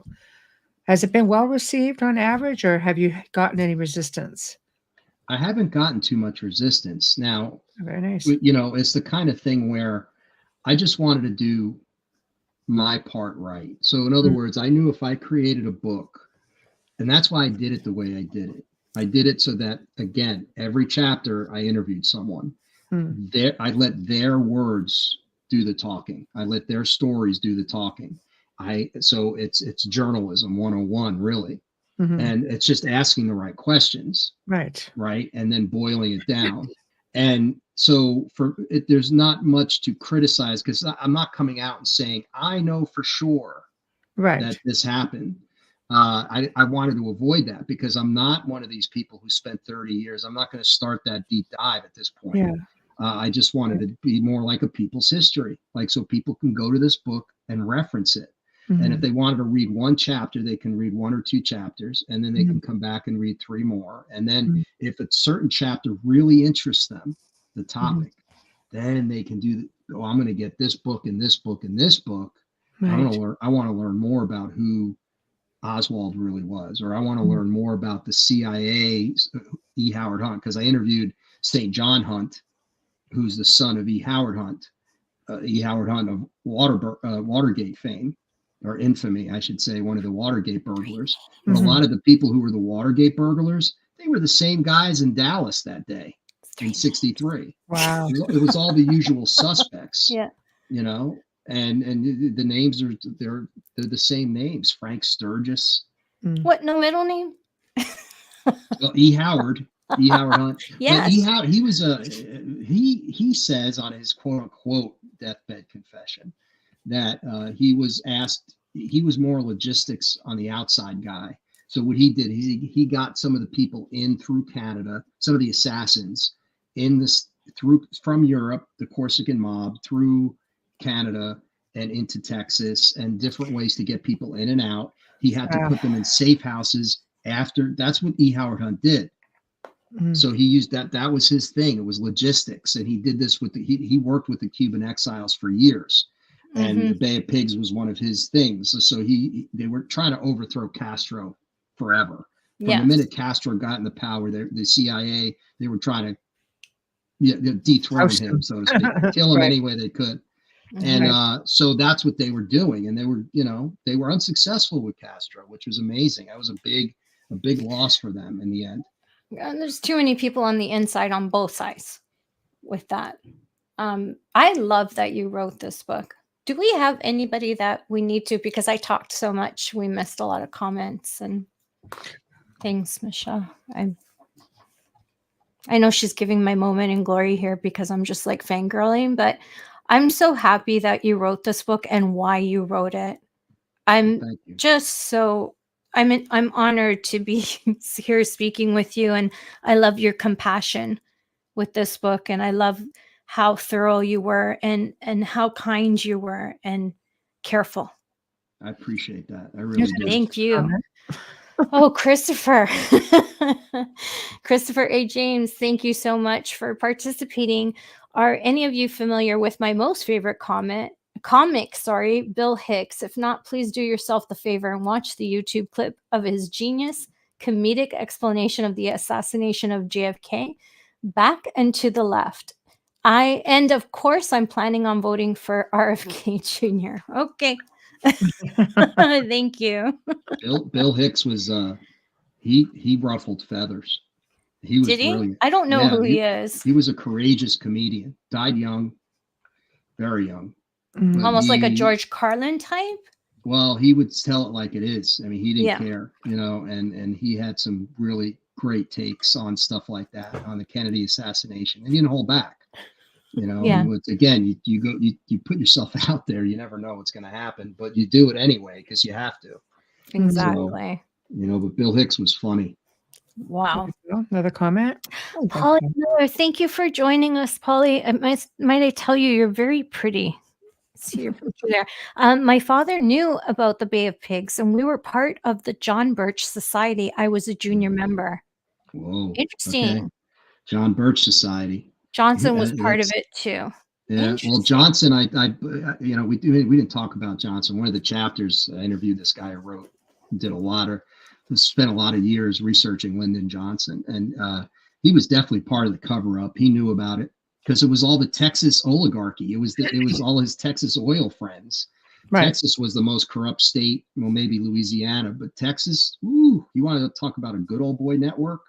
Has it been well received on average, or have you gotten any resistance? I haven't gotten too much resistance. Now, very nice. It's the kind of thing where I just wanted to do my part right. So in other words, I knew if I created a book, and that's why I did it the way I did it. I did it so that, again, every chapter I interviewed someone. I let their words do the talking. I let their stories do the talking. So it's journalism 101, really. And it's just asking the right questions. Right. And then boiling it down. And so there's not much to criticize because I'm not coming out and saying, I know for sure that this happened. I wanted to avoid that because I'm not one of these people who spent 30 years. I'm not going to start that deep dive at this point. Yeah. I just wanted it to be more like a people's history, so people can go to this book and reference it. And if they wanted to read one chapter, they can read 1 or 2 chapters, and then they can come back and read 3 more. And then if a certain chapter really interests them, the topic, then they can I'm going to get this book and this book and this book. I want to learn more about who Oswald really was, or I want to learn more about the CIA, E. Howard Hunt, because I interviewed St. John Hunt, who's the son of E. Howard Hunt, E. Howard Hunt of Watergate fame, or infamy, I should say, one of the Watergate burglars. But a lot of the people who were the Watergate burglars, they were the same guys in Dallas that day in '63. Wow. It was all the usual suspects. Yeah. And the names they're the same names. Frank Sturgis. What, no middle name? Well, E. Howard Hunt. Yeah. He was he says on his quote unquote deathbed confession that he was more logistics on the outside guy. So what he did, he got some of the people in through Canada, some of the assassins from Europe, the Corsican mob, through Canada and into Texas, and different ways to get people in and out. He had to put them in safe houses after. That's what E. Howard Hunt did. So he used that was his thing. It was logistics. And he did this he worked with the Cuban exiles for years. And the Bay of Pigs was one of his things. So they were trying to overthrow Castro forever. From the minute Castro got into power, the CIA, they were trying to dethrone him, so to speak, kill him any way they could. And so that's what they were doing. And they were unsuccessful with Castro, which was amazing. That was a big loss for them in the end. And there's too many people on the inside on both sides with that. I love that you wrote this book. Do we have anybody that we need to, because I talked so much, we missed a lot of comments and things, Michelle. I know she's giving my moment in glory here because I'm just like fangirling, but I'm so happy that you wrote this book and why you wrote it. I'm honored to be here speaking with you, and I love your compassion with this book, and I love how thorough you were and how kind you were and careful. I appreciate that. I really do. Thank you. Oh, Christopher. Christopher A. James, thank you so much for participating. Are any of you familiar with my most favorite comic, Bill Hicks? If not, please do yourself the favor and watch the YouTube clip of his genius comedic explanation of the assassination of JFK. Back and to the left. And of course, I'm planning on voting for RFK Jr. Okay. Thank you. Bill Hicks was he ruffled feathers. He was Did he? really, I don't know yeah, who he is. He was a courageous comedian. Died young, very young. Mm. Almost like a George Carlin type. Well, he would tell it like it is. I mean, he didn't Yeah. care, you know, and he had some really great takes on stuff like that, on the Kennedy assassination, and he didn't hold back. You know, Yeah. again, you put yourself out there. You never know what's going to happen, but you do it anyway because you have to. Exactly. So, you know, but Bill Hicks was funny. Wow. Another comment? Polly, thank you for joining us, Polly. Might I tell you, you're very pretty. See your picture there. My father knew about the Bay of Pigs, and we were part of the John Birch Society. I was a junior member. Whoa. Interesting. Okay. John Birch Society. Johnson was part of it too. Yeah. Well, Johnson, I you know, we didn't talk about Johnson. One of the chapters, I interviewed this guy who spent a lot of years researching Lyndon Johnson, and he was definitely part of the cover up. He knew about it because it was all the Texas oligarchy. It was all his Texas oil friends. Right. Texas was the most corrupt state. Well, maybe Louisiana, but Texas. Ooh, you want to talk about a good old boy network?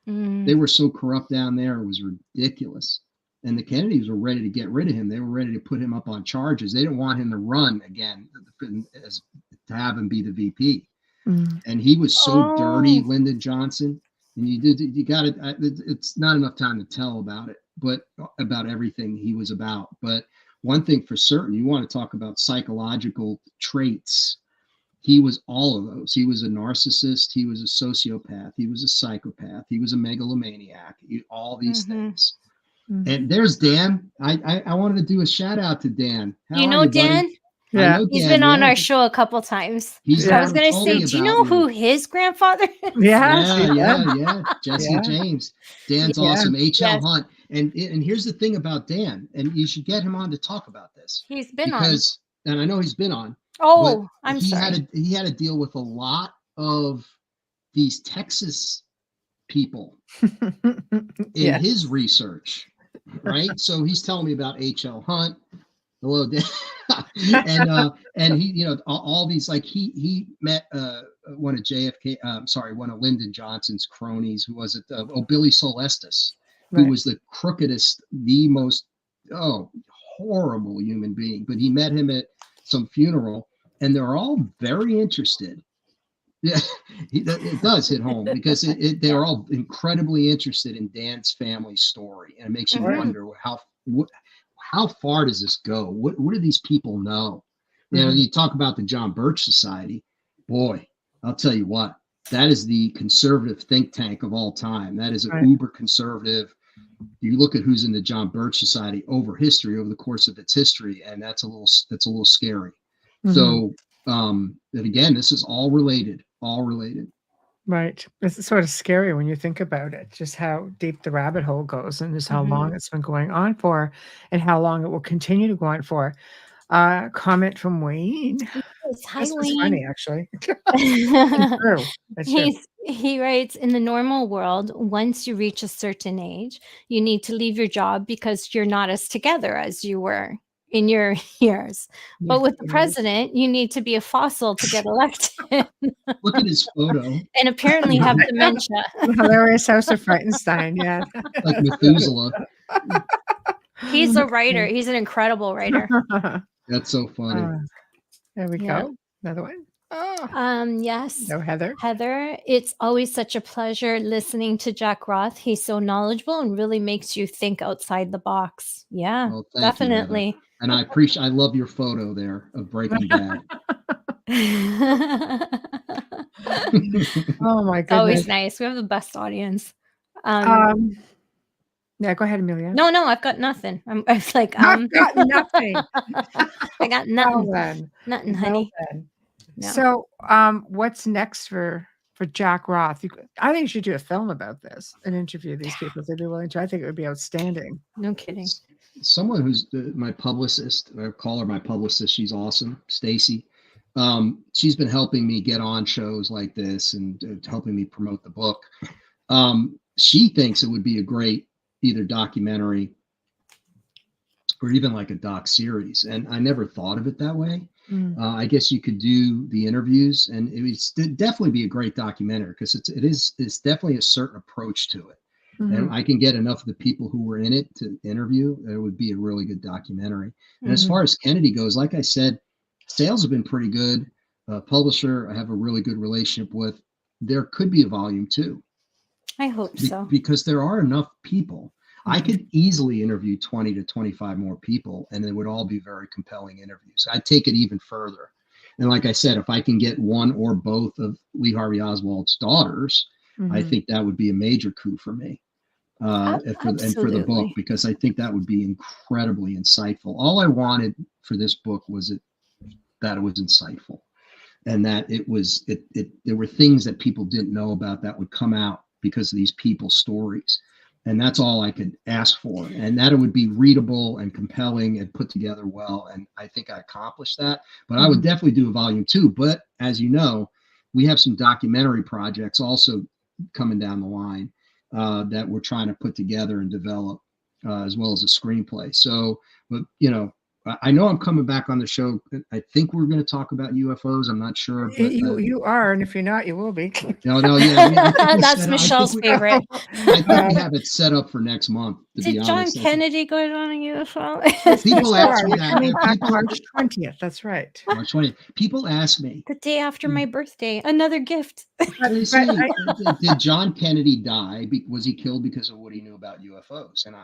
They were so corrupt down there, it was ridiculous. And the Kennedys were ready to get rid of him. They were ready to put him up on charges. They didn't want him to run again, to have him be the VP. And he was so dirty, Lyndon Johnson. And you got it. It's not enough time to tell about it, but about everything he was about. But one thing for certain, you want to talk about psychological traits. He was all of those. He was a narcissist. He was a sociopath. He was a psychopath. He was a megalomaniac. All these things. And there's Dan. I wanted to do a shout out to Dan. How you know Dan? Yeah, he's been on our show a couple times. I was going to say, do you know who his grandfather is? Yeah. Jesse James. Dan's awesome. H.L. Hunt. And here's the thing about Dan, and you should get him on to talk about this. He's been on. And I know he's been on. Oh, I'm sorry. He had to deal with a lot of these Texas people in his research, right? So he's telling me about H.L. Hunt. Hello, Dan. and he, you know, all these, like he met one of Lyndon Johnson's cronies. Who was it? Billy Solestis, who was the crookedest, the most horrible human being. But he met him at some funeral, and they're all very interested. Yeah, it does hit home because they're all incredibly interested in Dan's family story, and it makes you wonder how far does this go? What do these people know? You know, you talk about the John Birch Society. Boy, I'll tell you what, that is the conservative think tank of all time. That is an uber conservative. You look at who's in the John Birch Society over the course of its history, and that's a little scary. So, that again, this is all related. Right. It's sort of scary when you think about it, just how deep the rabbit hole goes and just how long it's been going on for and how long it will continue to go on for. Comment from Wayne. Hi, this Wayne. Was funny, actually. That's true. He writes, in the normal world, once you reach a certain age, you need to leave your job because you're not as together as you were in your years. But with the president, you need to be a fossil to get elected. Look at his photo. And apparently have dementia. Hilarious House of Frightenstein, yeah. Like Methuselah. He's a writer. He's an incredible writer. That's so funny. There we go. Another one. Yes. No, Heather. Heather, it's always such a pleasure listening to Jack Roth. He's so knowledgeable and really makes you think outside the box. Yeah, well, definitely. You, and I love your photo there of Breaking Bad. Oh my goodness. Always nice. We have the best audience. Yeah, go ahead, Amelia. No, I've got nothing. I'm like, I've got nothing. I got nothing. Nothing, honey. No. So, what's next for Jack Roth? I think you should do a film about this and interview these people if they'd be willing to. I think it would be outstanding. No kidding. Someone who's my publicist, I call her my publicist. She's awesome, Stacy. She's been helping me get on shows like this and helping me promote the book. She thinks it would be a great either documentary or even like a doc series. And I never thought of it that way. Mm. I guess you could do the interviews, and it would definitely be a great documentary, because it's definitely a certain approach to it. And I can get enough of the people who were in it to interview. It would be a really good documentary. And as far as Kennedy goes, like I said, sales have been pretty good. Publisher I have a really good relationship with. There could be a volume 2. I hope so. Because there are enough people. I could easily interview 20 to 25 more people, and they would all be very compelling interviews. I'd take it even further. And like I said, if I can get one or both of Lee Harvey Oswald's daughters, I think that would be a major coup for me. And for the book, because I think that would be incredibly insightful. All I wanted for this book was that it was insightful, and that there were things that people didn't know about that would come out because of these people's stories. And that's all I could ask for, and that it would be readable and compelling and put together well. And I think I accomplished that. But I would definitely do a volume 2. But as you know, we have some documentary projects also coming down the line that we're trying to put together and develop, as well as a screenplay. So, but I know I'm coming back on the show. I think we're going to talk about UFOs. I'm not sure. But, you are, and if you're not, you will be. No, yeah. That's Michelle's favorite. I think we have it set up for next month. Did John Kennedy go on a UFO? People ask me that. March 20th. That's right. March 20th. People ask me. The day after my birthday. Another gift. Did John Kennedy die? Was he killed because of what he knew about UFOs? And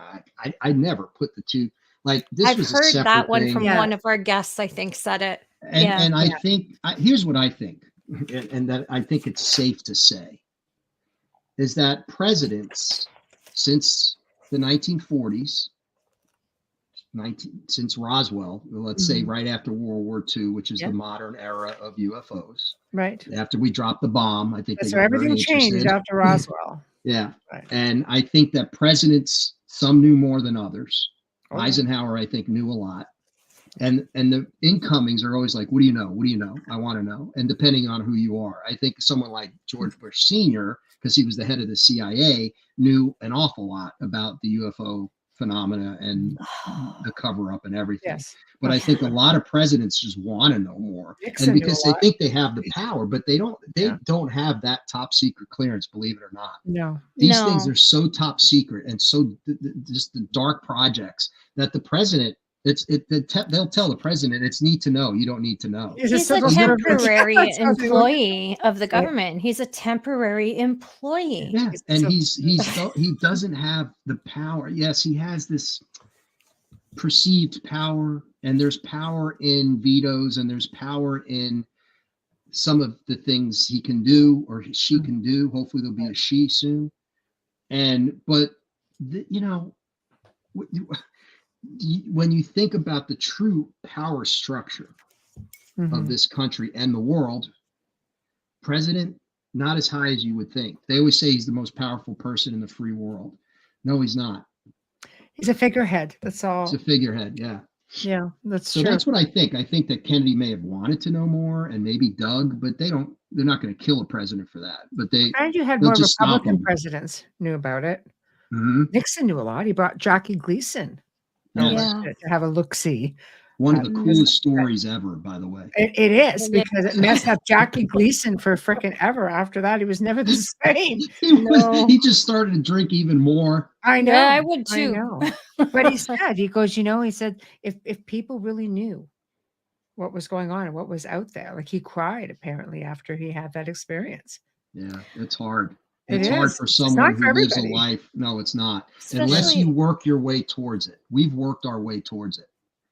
I never put the two. Like this I've was a heard separate that one thing. from one of our guests, I think, said it. And I think, here's what I think, and that I think it's safe to say, is that presidents since the 1940s, since Roswell, let's say right after World War II, which is the modern era of UFOs. Right. After we dropped the bomb, I think so everything changed after Roswell. Yeah. Right. And I think that presidents, some knew more than others. Eisenhower, I think, knew a lot. And the incomings are always like, what do you know? What do you know? I want to know. And depending on who you are, I think someone like George Bush Sr., because he was the head of the CIA, knew an awful lot about the UFO phenomena and the cover up and everything. Yes. But I think a lot of presidents just want to know more, Nixon and because they think they have the power, but they don't have that top secret clearance, believe it or not. No. These things are so top secret and so just the dark projects that the president, they'll tell the president it's need to know. You don't need to know. He's a temporary employee of the government. He's a temporary employee. Yeah, and he doesn't have the power. Yes, he has this perceived power, and there's power in vetoes, and there's power in some of the things he can do or she can do. Hopefully there'll be a she soon. But when you think about the true power structure of this country and the world, president, not as high as you would think. They always say he's the most powerful person in the free world. No, he's not. He's a figurehead. That's all. He's a figurehead. Yeah. Yeah, that's true. So that's what I think. I think that Kennedy may have wanted to know more, and maybe Doug, but they're not going to kill a president for that. But and you had more Republican presidents knew about it. Nixon knew a lot. He brought Jackie Gleason to have a look-see. One of the coolest stories ever, by the way. It is, because it messed up Jackie Gleason for frickin' ever. After that, he was never the same. He just started to drink even more. I know. Yeah, I would too. I know. But he said, if people really knew what was going on and what was out there, like he cried apparently after he had that experience. Yeah, it's hard. It's hard for someone who lives a life. No, it's not. Unless you work your way towards it. We've worked our way towards it.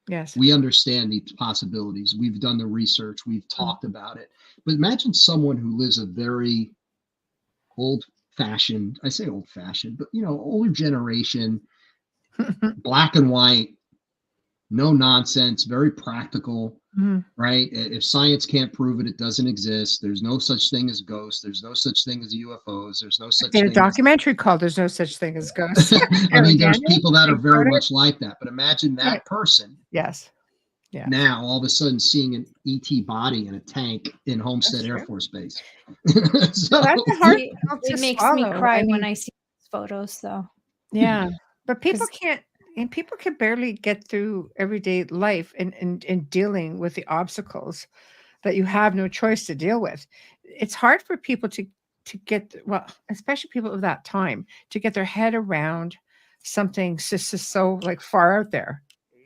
Yes. We understand the possibilities. We've done the research. We've talked about it. But imagine someone who lives a very old-fashioned, I say old-fashioned, but older generation, black and white, no nonsense, very practical, right? If science can't prove it, it doesn't exist. There's no such thing as ghosts. There's no such thing as UFOs. There's no such thing. There's a documentary called "There's No Such Thing as Ghosts." I mean, there's people that are very much like that. But imagine that person. Yes. Yeah. Now all of a sudden seeing an ET body in a tank in Homestead Air Force Base. So that's hard. It makes me cry when I see those photos, though. Yeah, but people can't. and people can barely get through everyday life and dealing with the obstacles that you have no choice to deal with. It's hard for people to get, well, especially people of that time, to get their head around something so like far out there.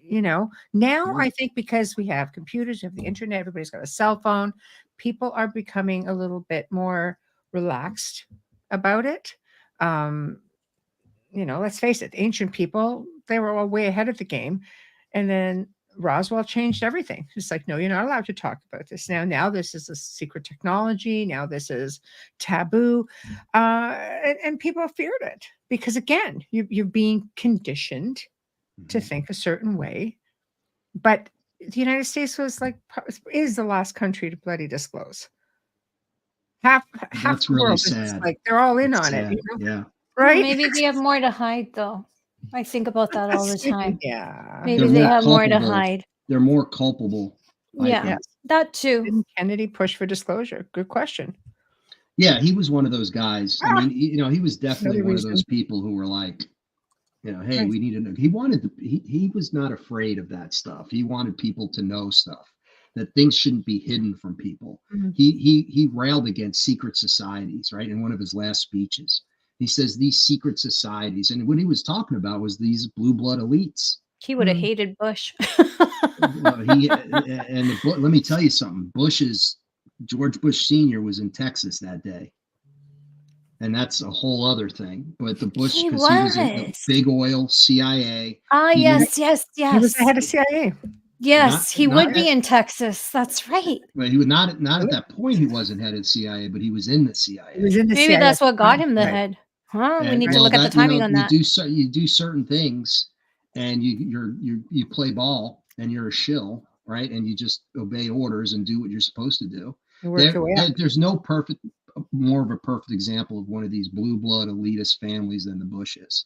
Now I think because we have computers, we have the internet, everybody's got a cell phone, people are becoming a little bit more relaxed about it. Let's face it, ancient people, they were all way ahead of the game. And then Roswell changed everything. It's like, no, you're not allowed to talk about this now. Now this is a secret technology. Now this is taboo. And people feared it because, again, you're being conditioned to think a certain way. But the United States is the last country to bloody disclose. Half That's the really world sad. is like they're all in on sad. it. Yeah. Right? Well, maybe they have more to hide, though. I think about that all the time. Yeah. Maybe they have more to hide. They're more culpable. Yeah, that too. Didn't Kennedy push for disclosure? Good question. Yeah, he was one of those guys. I mean, he was definitely one of those people who were like, hey, we need to know. He wanted to, he was not afraid of that stuff. He wanted people to know stuff, that things shouldn't be hidden from people. Mm-hmm. He railed against secret societies, right? In one of his last speeches, he says these secret societies, and what he was talking about was these blue blood elites. He would have hated Bush. Well, let me tell you something. George Bush Sr. was in Texas that day. And that's a whole other thing. But the Bush, because he was in big oil, CIA. Yes. He was the head of CIA. Yes, he would be in Texas. That's right. But he was not at that point. He wasn't head of CIA, but he was in the CIA. Maybe that's what got him the head. Huh? We need to look at the timing on that. You do certain things, and you play ball, and you're a shill, right? And you just obey orders and do what you're supposed to do. There's no more of a perfect example of one of these blue blood elitist families than the Bushes.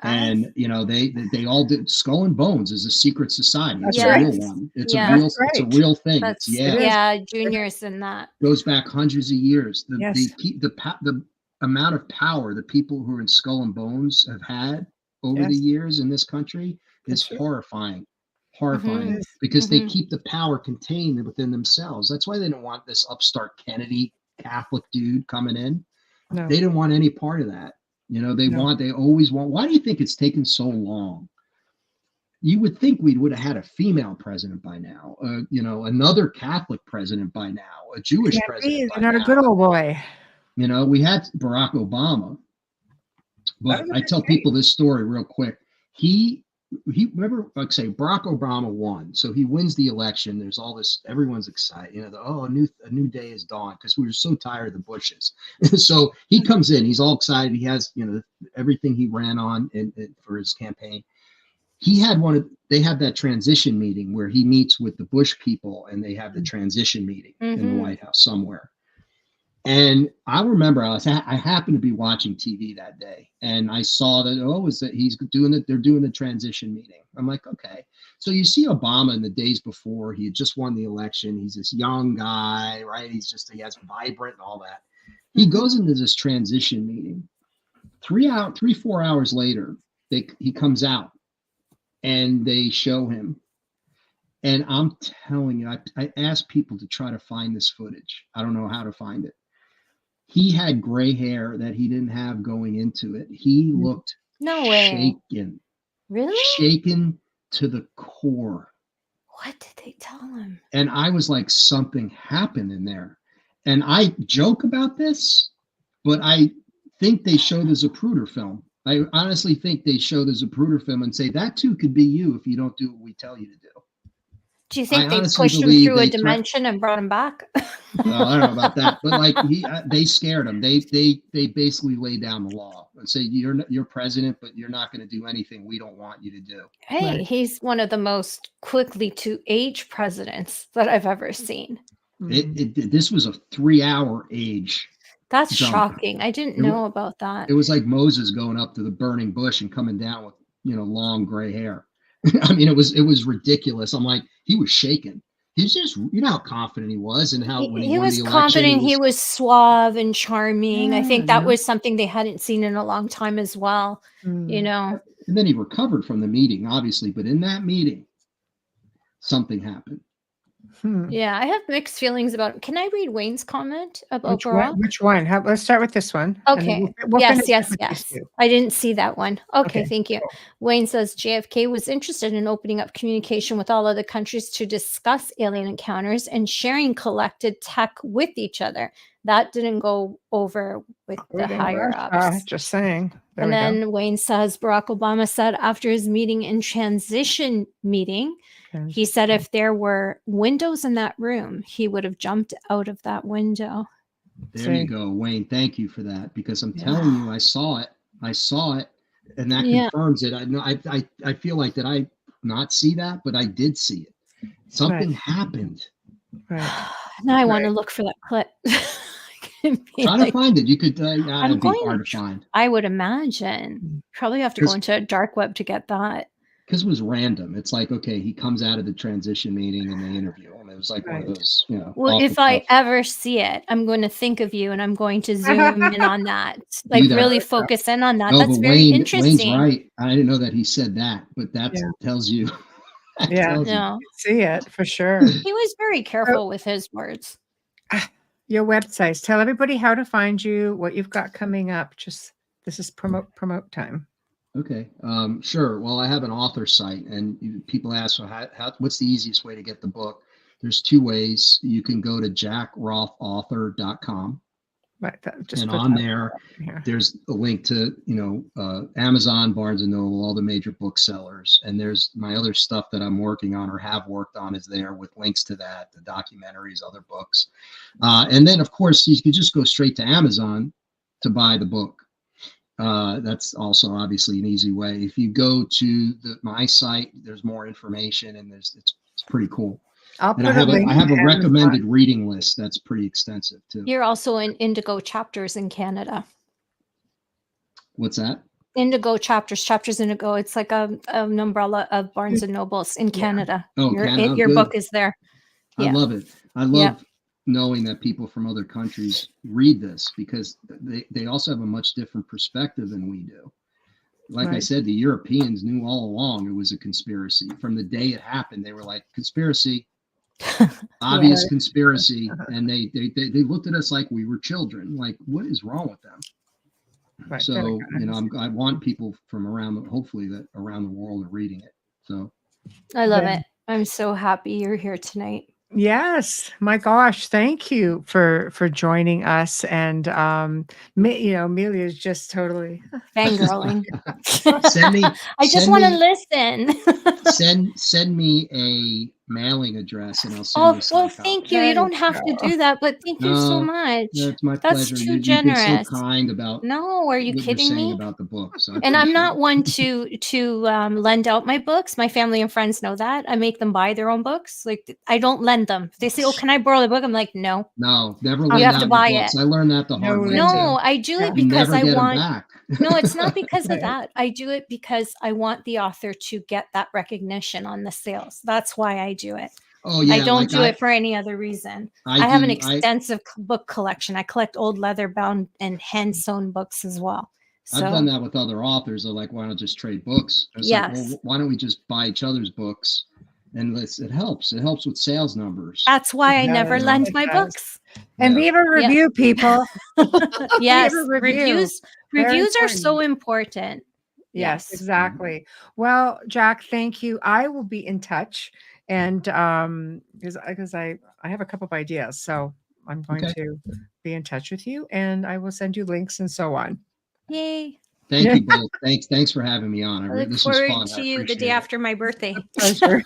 And they all did. Skull and Bones is a secret society. It's a real one. It's a real thing. Junior's in that. Goes back hundreds of years. The amount of power the people who are in Skull and Bones have had over the years in this country is horrifying. Because they keep the power contained within themselves. That's why they don't want this upstart Kennedy Catholic dude coming in. No. They didn't want any part of that. They always want. Why do you think it's taken so long? You would think we would have had a female president by now, another Catholic president by now, a Jewish president. Not a good old boy. We had Barack Obama, but I tell people this story real quick. He remember, like say, Barack Obama won, so he wins the election. There's all this, everyone's excited, a new day is dawned, because we were so tired of the Bushes. So he comes in, he's all excited. He has, everything he ran on for his campaign. They have that transition meeting where he meets with the Bush people, and they have the transition meeting in the White House somewhere. And I remember I happened to be watching TV that day, and I saw that they're doing the transition meeting. I'm like, okay. So you see Obama in the days before, he had just won the election. He's this young guy, right? He has vibrant and all that. He goes into this transition meeting. 4 hours later, he comes out and they show him. And I'm telling you, I asked people to try to find this footage. I don't know how to find it. He had gray hair that he didn't have going into it. He looked shaken. Really? Shaken to the core. What did they tell him? And I was like, something happened in there. And I joke about this, but I think they show the Zapruder film. I honestly think they show the Zapruder film and say, that too could be you if you don't do what we tell you to do. Do you think they pushed him through a dimension and brought him back? Well, I don't know about that, but like they scared him. They basically laid down the law and say, you're president, but you're not going to do anything we don't want you to do. Hey, he's one of the most quickly to age presidents that I've ever seen. This was a 3-hour age. That's shocking. I didn't know about that. It was like Moses going up to the burning bush and coming down with long gray hair. I mean, it was ridiculous. I'm like, he was shaken. He's just, you know how confident he was, and how when he won was the election, confident. He was suave and charming. I think that Yeah. was something they hadn't seen in a long time as well. You know. And then he recovered from the meeting, obviously, but in that meeting, something happened. Yeah, I have mixed feelings about it. Can I read Wayne's comment about Barack? Which one? Let's start with this one. Okay. We'll yes. finish with these two. I didn't see that one. Okay, thank you. cool. Wayne says JFK was interested in opening up communication with all other countries to discuss alien encounters and sharing collected tech with each other. That didn't go over with the higher ups. Just saying. There And we then go. Wayne says Barack Obama said after his meeting in transition meeting, he said if there were windows in that room, he would have jumped out of that window. There you go, Wayne. Thank you for that, because I'm telling you, I saw it, and that confirms it. I feel like that I not see that, but I did see it. Something happened. Right. Now I want to look for that clip. Try to find it. You could. It'd be hard to find. I would imagine. Probably have to go into a dark web to get that. Because it was random. It's like, okay, he comes out of the transition meeting and they interview him. It was like one of those, you know. Well, if I ever see it, I'm going to think of you and I'm going to zoom in on that. Like really focus in on that. No, that's very interesting. Wayne's right. I didn't know that he said that, but that tells you. See it for sure. He was very careful with his words. Your websites. Tell everybody how to find you, what you've got coming up. This is promote time. Okay, sure. Well, I have an author site, and people ask, well, what's the easiest way to get the book? There's two ways. You can go to jackrotauthor.com. Right. And on there, there's a link to, Amazon, Barnes & Noble, all the major booksellers. And there's my other stuff that I'm working on or have worked on is there with links to that, the documentaries, other books. And then, of course, you can just go straight to Amazon to buy the book. That's also obviously an easy way. If you go to my site, there's more information, and it's pretty cool. And I have a recommended reading list that's pretty extensive too. You're also in Indigo Chapters in Canada. What's that? Indigo Chapters Indigo. It's like an umbrella of Barnes and Nobles in Canada. Oh, your book is there. I love it. I love knowing that people from other countries read this, because they also have a much different perspective than we do. Like I said, the Europeans knew all along it was a conspiracy. From the day it happened, they were like, conspiracy. Obvious conspiracy, and they looked at us like we were children. Like, what is wrong with them? Right. So I want people from hopefully around the world are reading it. So I love it. I'm so happy you're here tonight. Yes, my gosh, thank you for joining us. And Amelia's just totally fangirling. I just want to listen. Send me a mailing address and I'll send you well, thank you. You don't have to do that, but thank you so much. It's my pleasure. That's too generous. You've been so kind about. No, are you kidding me? About the books, and I'm not one to lend out my books. My family and friends know that. I make them buy their own books. Like, I don't lend them. If they say, "Oh, can I borrow the book?" I'm like, "No, never lend out your books." I learned that the hard way. No, I do it because I want. Back. No, it's not because of that. I do it because I want the author to get that recognition on the sales. That's why I do it. Oh, yeah, I don't do it for any other reason. I have an extensive book collection. I collect old leather bound and hand sewn books as well. So, I've done that with other authors. They're like, why not just trade books? Like, well, why don't we just buy each other's books? And it helps. It helps with sales numbers. That's why I never lend my books. And leave a review, people. Yes, reviews are so important. Yes, exactly. Well, Jack, thank you. I will be in touch. And because I have a couple of ideas, so I'm going to be in touch with you, and I will send you links and so on. Yay! Thank you both. Thanks for having me on. I look forward to you the day after my birthday. Pleasure.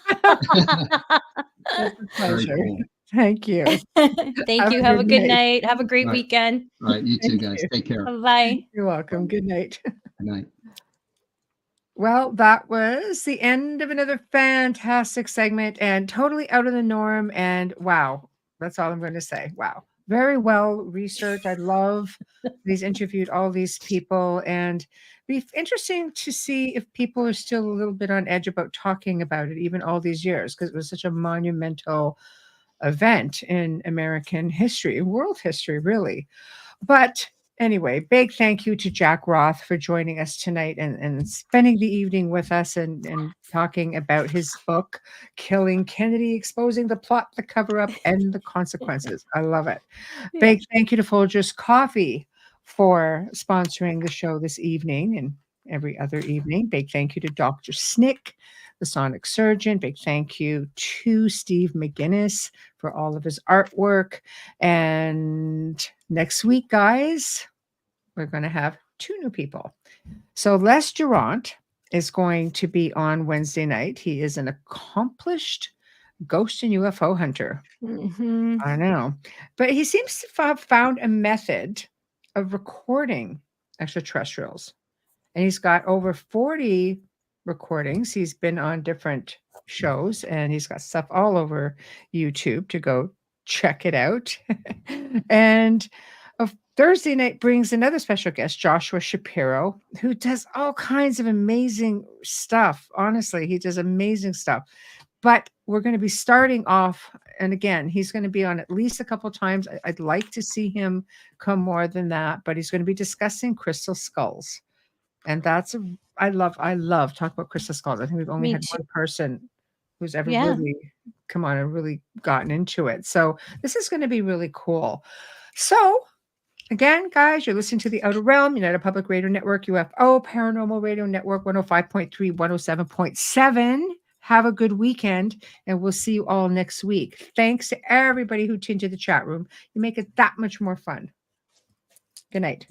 Pleasure. Cool. Thank you. Thank you. Have a good night. Have a great weekend. All right, you too, guys. Take care. Bye. You're welcome. Good night. Good night. Well, that was the end of another fantastic segment and totally out of the norm. And wow, that's all I'm going to say. Wow. very well researched. I love he's interviewed all these people, and be interesting to see if people are still a little bit on edge about talking about it, even all these years, because it was such a monumental event in American history, world history, really. But anyway, big thank you to Jack Roth for joining us tonight and spending the evening with us and talking about his book, Killing Kennedy, Exposing the Plot, the Cover-Up, and the Consequences. I love it. Yeah. Big thank you to Folgers Coffee for sponsoring the show this evening and every other evening. Big thank you to Dr. Snick, the sonic surgeon. Big thank you to Steve McGinnis for all of his artwork. And next week, guys, we're going to have 2 new people. So Les Durant is going to be on Wednesday night. He is an accomplished ghost and UFO hunter. Mm-hmm. I know. But he seems to have found a method of recording extraterrestrials. And he's got over 40 recordings. He's been on different shows and he's got stuff all over YouTube to go check it out. And Thursday night brings another special guest, Joshua Shapiro, who does all kinds of amazing stuff. Honestly, he does amazing stuff. But we're going to be starting off, and again, he's going to be on at least a couple times. I'd like to see him come more than that, but he's going to be discussing crystal skulls. And that's I love talking about crystal skulls. I think we've only had one person who's ever really come on and really gotten into it. So this is going to be really cool. So again, guys, you're listening to The Outer Realm, United Public Radio Network, UFO, Paranormal Radio Network, 105.3, 107.7. Have a good weekend, and we'll see you all next week. Thanks to everybody who tuned to the chat room. You make it that much more fun. Good night.